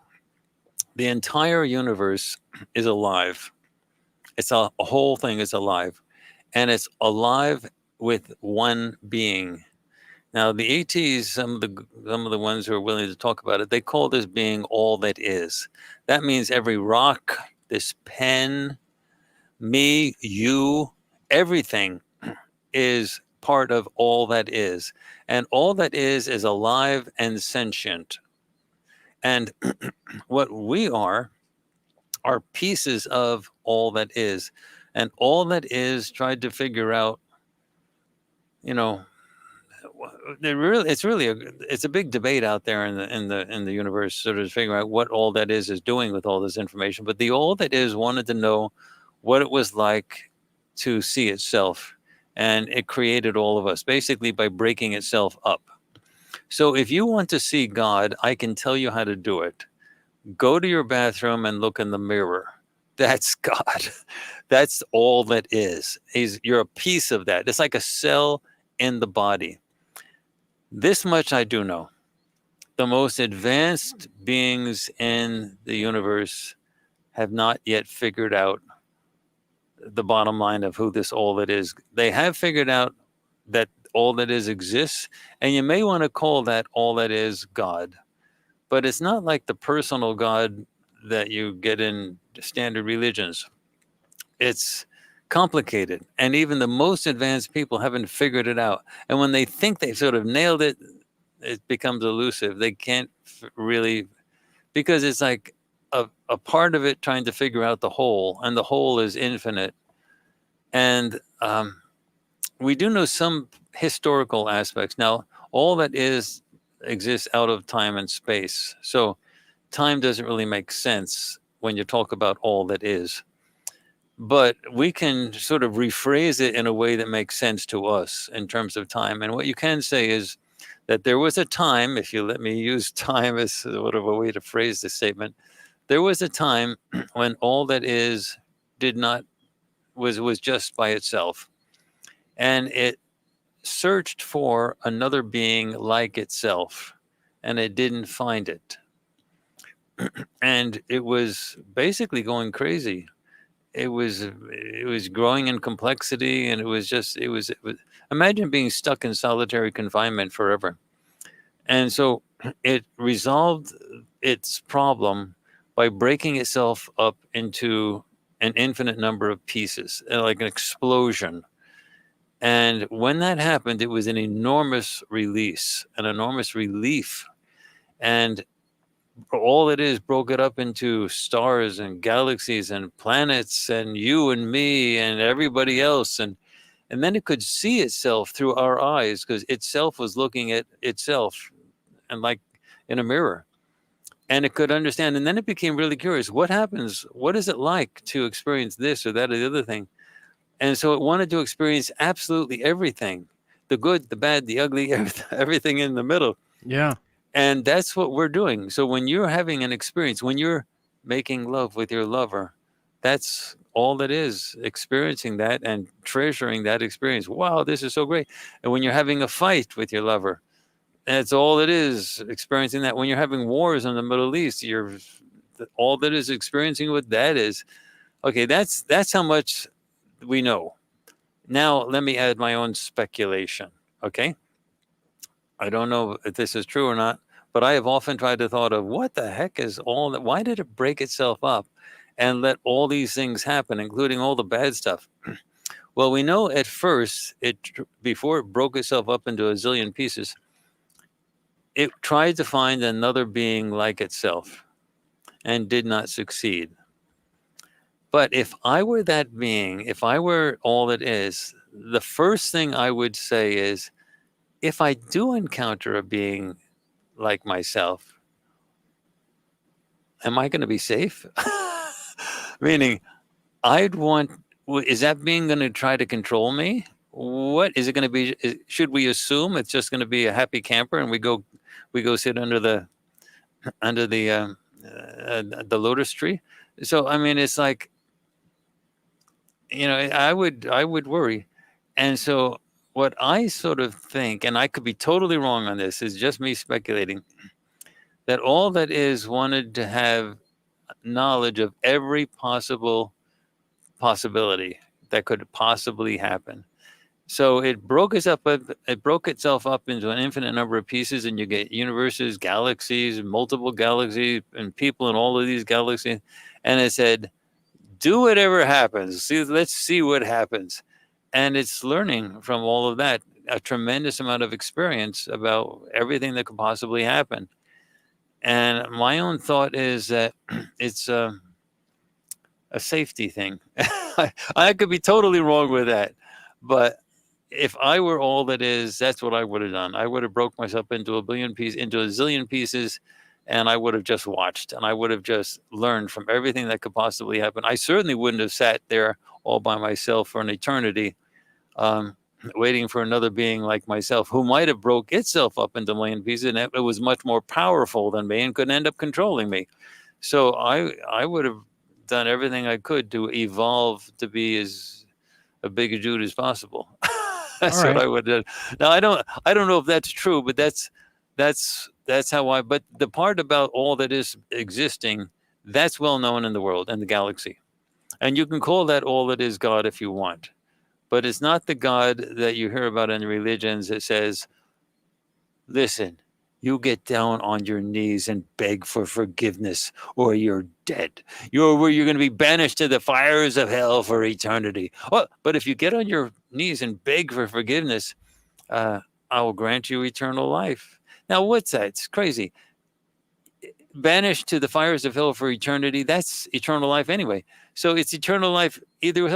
The entire universe is alive. It's a whole thing is alive, and it's alive with one being. Now, the ETs, some of the ones who are willing to talk about it, they call this being all that is. That means every rock, this pen, me, you, everything is part of all that is. And all that is alive and sentient. And what we are pieces of all that is. And all that is tried to figure out, it's a big debate out there in the universe, sort of figuring out what all that is doing with all this information. But the all that is wanted to know what it was like to see itself and it created all of us, basically by breaking itself up. So if you want to see God, I can tell you how to do it. Go to your bathroom and look in the mirror. That's God. That's all that is. You're a piece of that. It's like a cell in the body. This much I do know. The most advanced beings in the universe have not yet figured out the bottom line of who this all that is. They have figured out that all that is exists, and you may want to call that all that is God. But it's not like the personal God that you get in standard religions. It's complicated, and even the most advanced people haven't figured it out. And when they think they've sort of nailed it, it becomes elusive. They can't really, because it's like a part of it trying to figure out the whole, and the whole is infinite. And we do know some historical aspects. Now, all that is exists out of time and space. So time doesn't really make sense when you talk about all that is. But we can sort of rephrase it in a way that makes sense to us in terms of time. And what you can say is that there was a time, if you let me use time as sort of a way to phrase the statement, there was a time when all that is was just by itself. And it searched for another being like itself, and it didn't find it. And it was basically going crazy. It was growing in complexity, and it was imagine being stuck in solitary confinement forever. And so it resolved its problem by breaking itself up into an infinite number of pieces, like an explosion. And when that happened, it was an enormous release, an enormous relief. And all it is broke it up into stars and galaxies and planets and you and me and everybody else. And then it could see itself through our eyes, because itself was looking at itself, and like in a mirror. And it could understand. And then it became really curious. What happens? What is it like to experience this or that or the other thing? And so it wanted to experience absolutely everything, the good, the bad, the ugly, everything in the middle. Yeah. And that's what we're doing. So when you're having an experience, when you're making love with your lover, that's all that is, experiencing that and treasuring that experience. Wow, this is so great. And when you're having a fight with your lover, that's all it is, experiencing that. When you're having wars in the Middle East, all that is experiencing what that is. Okay, that's how much we know. Now, let me add my own speculation, okay? I don't know if this is true or not, but I have often tried to thought of what the heck is all that? Why did it break itself up and let all these things happen, including all the bad stuff? Well, we know at first, before it broke itself up into a zillion pieces, it tried to find another being like itself and did not succeed. But if I were that being, if I were all that is, the first thing I would say is, if I do encounter a being like myself, am I going to be safe? Meaning, is that being going to try to control me? What is it going to be? Should we assume it's just going to be a happy camper and we go sit under the lotus tree? So, I mean, it's like, I would worry. And so what I sort of think, and I could be totally wrong on this, is just me speculating, that all that is wanted to have knowledge of every possibility that could possibly happen. So it broke itself up into an infinite number of pieces, and you get universes, galaxies, multiple galaxies, and people in all of these galaxies. And it said, do whatever happens. Let's see what happens. And it's learning from all of that, a tremendous amount of experience about everything that could possibly happen. And my own thought is that it's a safety thing. I could be totally wrong with that. But if I were all that is, that's what I would have done. I would have broke myself into a zillion pieces, and I would have just watched, and I would have just learned from everything that could possibly happen. I certainly wouldn't have sat there all by myself for an eternity. waiting for another being like myself who might have broke itself up into a million pieces, and it was much more powerful than me and could end up controlling me. So I would have done everything I could to evolve to be as a big a Jude as possible. That's All what right. I would have. Now I don't know if that's true, but that's how I. But the part about all that is existing, that's well known in the world and the galaxy, and you can call that all that is God if you want, but it's not the God that you hear about in religions that says, "Listen, you get down on your knees and beg for forgiveness, or you're dead. You're going to be banished to the fires of hell for eternity." Well, but if you get on your knees and beg for forgiveness, uh, I will grant you eternal life. Now, what's that? It's crazy. Banished to the fires of hell for eternity, that's eternal life anyway. So it's eternal life either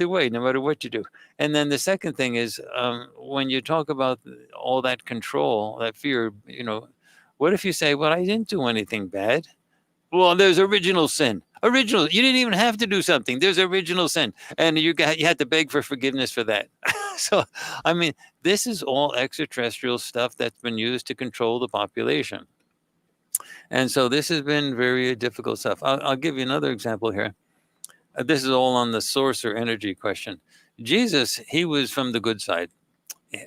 way, no matter what you do. And then the second thing is, when you talk about all that control, that fear, what if you say, well, I didn't do anything bad? Well, there's original sin. Original. You didn't even have to do something. There's original sin. And you had to beg for forgiveness for that. So, I mean, this is all extraterrestrial stuff that's been used to control the population. And so this has been very difficult stuff. I'll give you another example here. This is all on the source or energy question. Jesus, he was from the good side.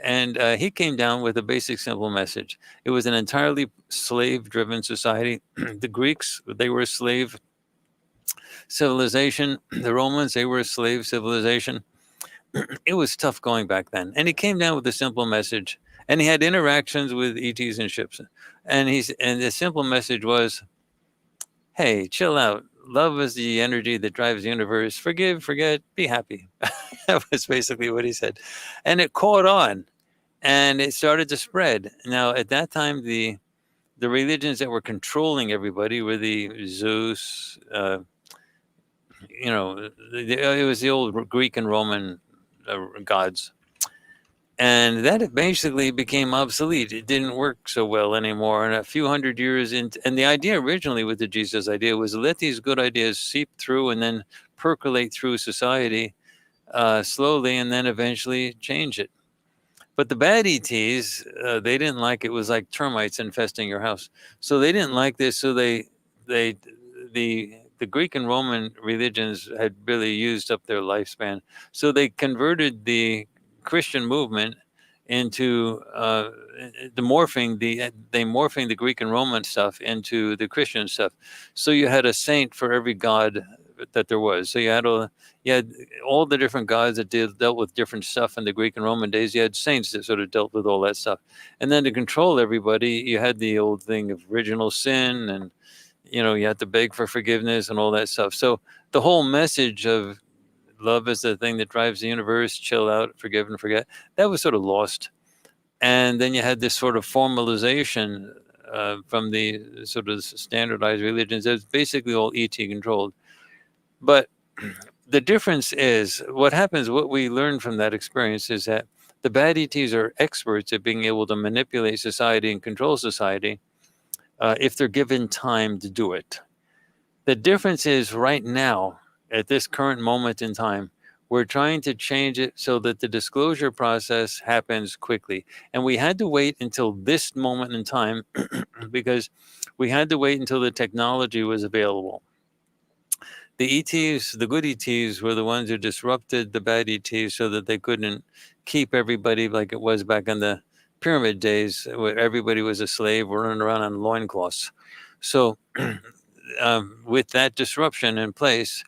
And he came down with a basic, simple message. It was an entirely slave-driven society. The Greeks, they were a slave civilization. The Romans, they were a slave civilization. It was tough going back then. And he came down with a simple message. And he had interactions with ETs and ships. And the simple message was, hey, chill out. Love is the energy that drives the universe. Forgive, forget, be happy. That was basically what he said. And it caught on and it started to spread. Now, at that time, the religions that were controlling everybody were the Zeus, it was the old Greek and Roman gods. And that basically became obsolete. It didn't work so well anymore. And a few hundred years into, and the idea originally with the Jesus idea was to let these good ideas seep through and then percolate through society slowly and then eventually change it. But the bad ETs, they didn't like it. It was like termites infesting your house. So they didn't like this. So the Greek and Roman religions had really used up their lifespan. So they converted the Christian movement into morphing the Greek and Roman stuff into the Christian stuff. So you had a saint for every god that there was. So you had all the different gods that dealt with different stuff in the Greek and Roman days. You had saints that sort of dealt with all that stuff. And then to control everybody, you had the old thing of original sin, and you had to beg for forgiveness and all that stuff. So the whole message of love is the thing that drives the universe, chill out, forgive and forget, that was sort of lost. And then you had this sort of formalization from the sort of standardized religions. It was basically all ET controlled. But the difference is what we learned from that experience is that the bad ETs are experts at being able to manipulate society and control society if they're given time to do it. The difference is right now, at this current moment in time, we're trying to change it so that the disclosure process happens quickly. And we had to wait until this moment in time because we had to wait until the technology was available. The ETs, the good ETs, were the ones who disrupted the bad ETs so that they couldn't keep everybody like it was back in the pyramid days where everybody was a slave running around on loincloths. So with that disruption in place,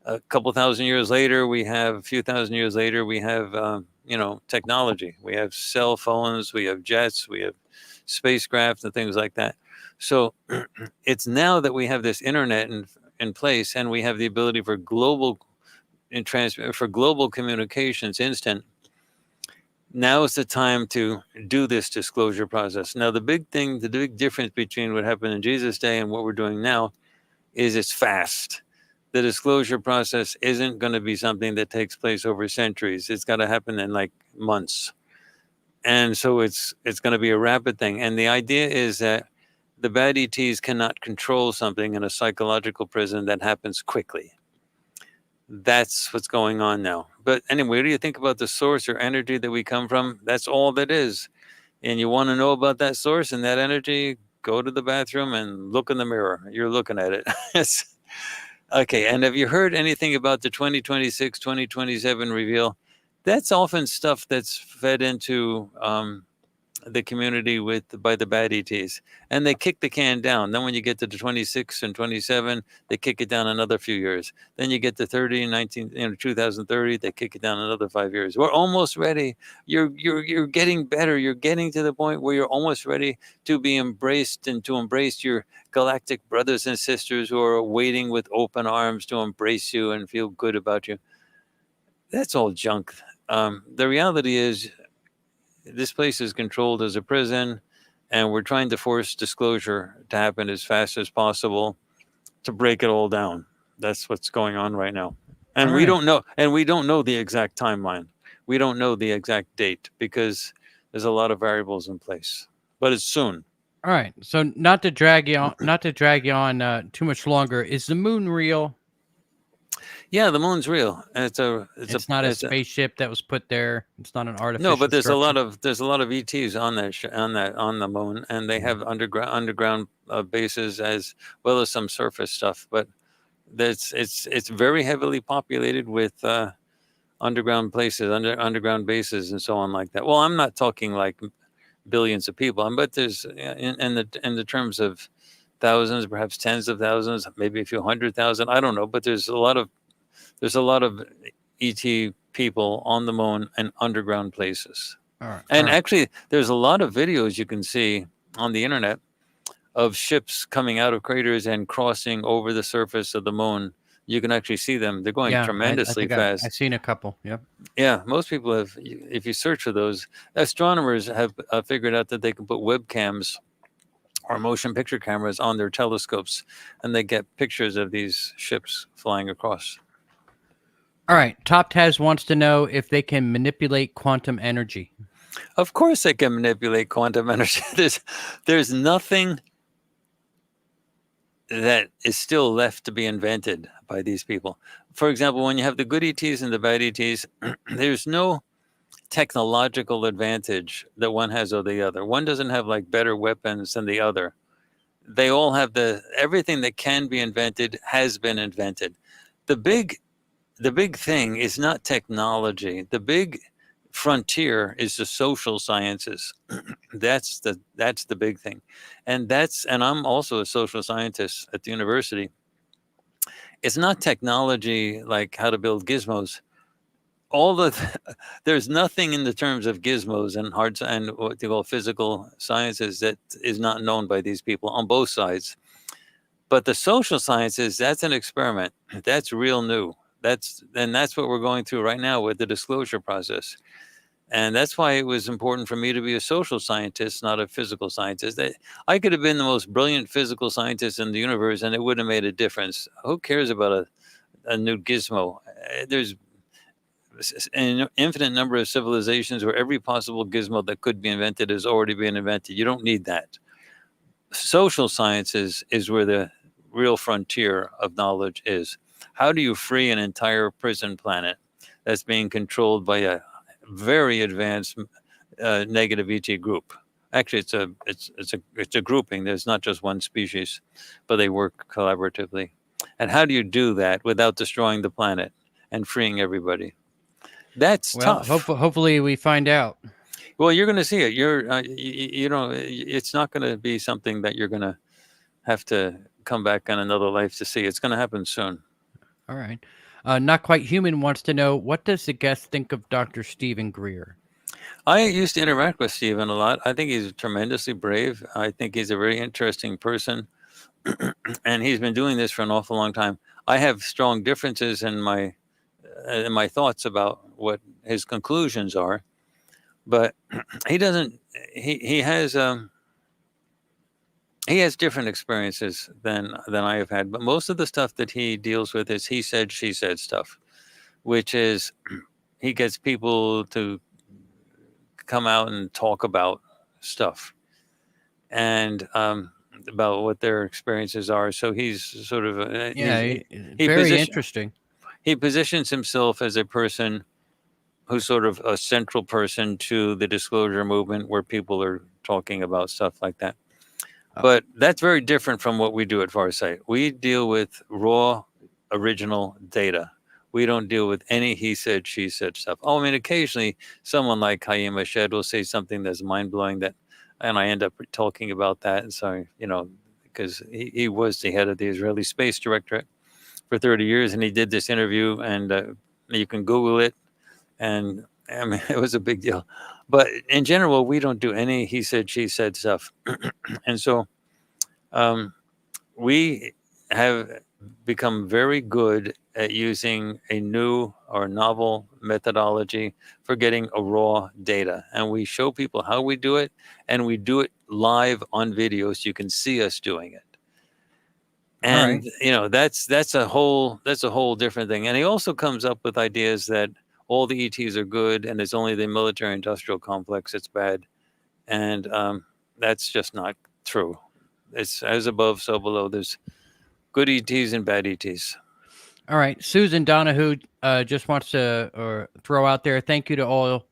a few thousand years later, we have technology. We have cell phones, we have jets, we have spacecraft and things like that. So it's now that we have this internet in place, and we have the ability for global communications instant. Now is the time to do this disclosure process. Now, the big difference between what happened in Jesus' day and what we're doing now is it's fast. The disclosure process isn't going to be something that takes place over centuries. It's got to happen in like months. And so it's going to be a rapid thing. And the idea is that the bad ETs cannot control something in a psychological prison that happens quickly. That's what's going on now. But anyway, what do you think about the source or energy that we come from? That's all that is. And you want to know about that source and that energy, go to the bathroom and look in the mirror. You're looking at it. Okay. And have you heard anything about the 2026, 2027 reveal? That's often stuff that's fed into the community by the bad ETs, and they kick the can down. Then when you get to the 26 and 27, they kick it down another few years. Then you get to 30 and 2030, they kick it down another 5 years. We're almost ready. You're getting better. You're getting to the point where you're almost ready to be embraced and to embrace your galactic brothers and sisters who are waiting with open arms to embrace you and feel good about you. That's all junk. The reality is, this place is controlled as a prison, and we're trying to force disclosure to happen as fast as possible to break it all down. That's what's going on right now. And we don't know the exact timeline. We don't know the exact date because there's a lot of variables in place. But it's soon. All right. So not to drag you on too much longer, is the moon real? Yeah, the moon's real. It's not a spaceship that was put there. It's not an artificial. No, but there's structure. a lot of ETs on the moon, and they have underground bases as well as some surface stuff. But it's very heavily populated with underground places, underground bases, and so on like that. Well, I'm not talking like billions of people, but there's in the terms of thousands, perhaps tens of thousands, maybe a few 100,000. I don't know, but there's a lot of ET people on the moon and underground places. And actually, there's a lot of videos you can see on the internet of ships coming out of craters and crossing over the surface of the moon. You can actually see them. They're going tremendously fast. I've seen a couple. Yep. Yeah, most people have. If you search for those, astronomers have figured out that they can put webcams or motion picture cameras on their telescopes, and they get pictures of these ships flying across. All right. Top Taz wants to know if they can manipulate quantum energy. Of course they can manipulate quantum energy. There's nothing that is still left to be invented by these people. For example, when you have the good ETs and the bad ETs, there's no technological advantage that one has over the other. One doesn't have like better weapons than the other. They all have everything that can be invented has been invented. The big thing is not technology. The big frontier is the social sciences. That's the big thing. And I'm also a social scientist at the university. It's not technology like how to build gizmos. There's nothing in the terms of gizmos and what they call physical sciences that is not known by these people on both sides. But the social sciences, that's an experiment. That's real new. That's what we're going through right now with the disclosure process. And that's why it was important for me to be a social scientist, not a physical scientist. I could have been the most brilliant physical scientist in the universe, and it wouldn't have made a difference. Who cares about a new gizmo? There's an infinite number of civilizations where every possible gizmo that could be invented has already been invented. You don't need that. Social sciences is where the real frontier of knowledge is. How do you free an entire prison planet that's being controlled by a very advanced negative ET group? Actually, it's a grouping. There's not just one species, but they work collaboratively. And how do you do that without destroying the planet and freeing everybody? That's tough. Hopefully we find out. Well, you're going to see it. It's not going to be something that you're going to have to come back on another life to see. It's going to happen soon. All right. Not Quite Human wants to know, what does the guest think of Dr. Stephen Greer? I used to interact with Stephen a lot. I think he's tremendously brave. I think he's a very interesting person. And he's been doing this for an awful long time. I have strong differences in my thoughts about what his conclusions are. But he doesn't. He has different experiences than I have had. But most of the stuff that he deals with is he said, she said stuff, which is he gets people to come out and talk about stuff and about what their experiences are. So he's sort of very interesting. he positions himself as a person who's sort of a central person to the disclosure movement, where people are talking about stuff like that. But that's very different from what we do at Farsight. We deal with raw, original data. We don't deal with any he said, she said stuff. Oh, I mean, occasionally someone like Haim Ashed will say something that's mind-blowing, and I end up talking about that. And so, because he was the head of the Israeli Space Directorate for 30 years, and he did this interview, and you can Google it. And I mean, it was a big deal. But in general, we don't do any he said, she said stuff. And so we have become very good at using a new or novel methodology for getting a raw data. And we show people how we do it, and we do it live on video so you can see us doing it. And that's a whole different thing. And he also comes up with ideas that all the ETs are good, and it's only the military-industrial complex that's bad. And that's just not true. It's as above, so below. There's good ETs and bad ETs. All right. Susan Donahue just wants to throw out there, thank you to all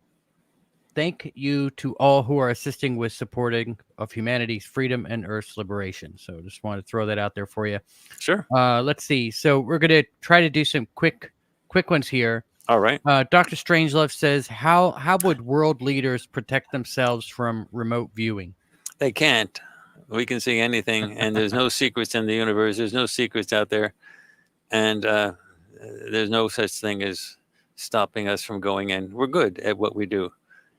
who are assisting with supporting of humanity's freedom and Earth's liberation. So just want to throw that out there for you. Sure. Let's see. So we're going to try to do some quick ones here. All right. Dr. Strangelove says, how would world leaders protect themselves from remote viewing? They can't. We can see anything, and there's no secrets in the universe. There's no secrets out there, and there's no such thing as stopping us from going in. We're good at what we do,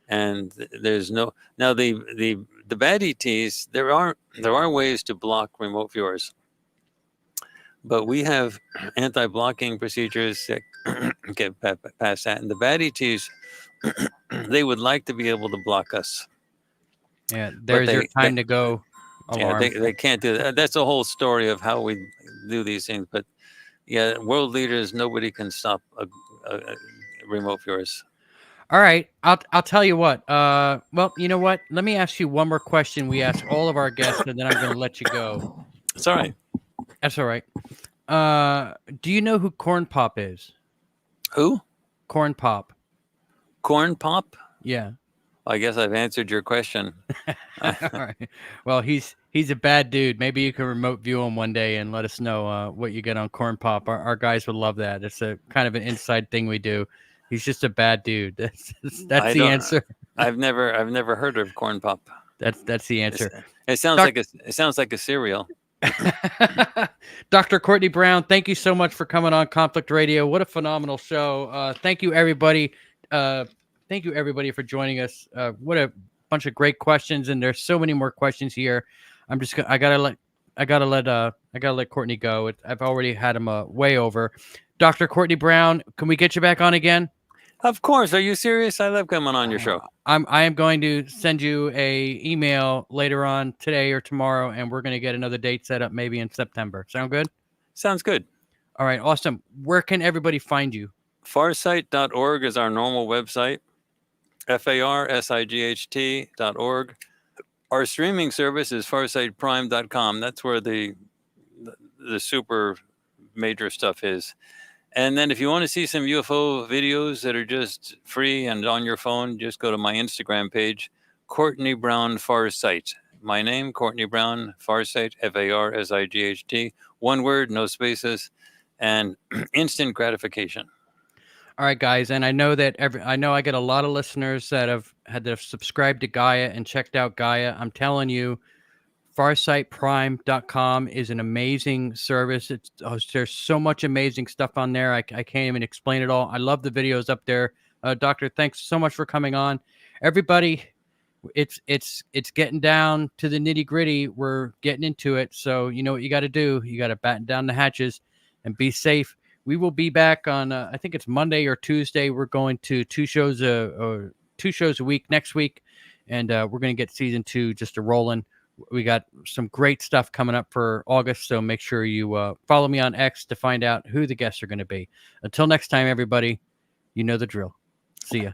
and there's no now the bad ETs. There are ways to block remote viewers, but we have anti-blocking procedures that get past that. And the bad ETs, they would like to be able to block us. Yeah, there's your time to go. Yeah, they can't do that. That's a whole story of how we do these things. But yeah, world leaders, nobody can stop a remote viewers. All right, I'll tell you what. Well, you know what? Let me ask you one more question. We ask all of our guests, and then I'm going to let you go. It's all right. That's all right. Do you know who Corn Pop is? Who? Corn Pop. Corn Pop? Yeah. I guess I've answered your question. All right. Well, he's a bad dude. Maybe you can remote view him one day and let us know what you get on Corn Pop. Our guys would love that. It's a kind of an inside thing we do. He's just a bad dude. That's the answer. I've never heard of Corn Pop. That's the answer. It sounds like a cereal. Dr. Courtney Brown, thank you so much for coming on Conflict Radio. What a phenomenal show. Thank you, everybody. Thank you, everybody, for joining us. What a bunch of great questions, and there's so many more questions here. I gotta let Courtney go. I've already had him way over. Dr. Courtney Brown, can we get you back on again? Of course. Are you serious? I love coming on your show. I am going to send you a email later on today or tomorrow, and we're going to get another date set up maybe in September. Sound good? Sounds good. All right. Awesome. Where can everybody find you? Farsight.org is our normal website. FarsightPrime.org. Our streaming service is FarsightPrime.com. That's where the super major stuff is. And then if you want to see some UFO videos that are just free and on your phone, just go to my Instagram page, Courtney Brown Farsight. My name, Courtney Brown Farsight, Farsight. One word, no spaces, and instant gratification. All right, guys, and I know that I get a lot of listeners that have subscribed to Gaia and checked out Gaia. I'm telling you, FarsightPrime.com is an amazing service. There's so much amazing stuff on there. I can't even explain it all. I love the videos up there. Doctor, thanks so much for coming on. Everybody, it's getting down to the nitty gritty. We're getting into it. So you know what you got to do. You got to batten down the hatches and be safe. We will be back on, I think it's Monday or Tuesday. We're going to two shows a week next week, and we're going to get season 2 just a rolling. We got some great stuff coming up for August, so make sure you follow me on X to find out who the guests are going to be. Until next time, everybody, you know the drill. See ya.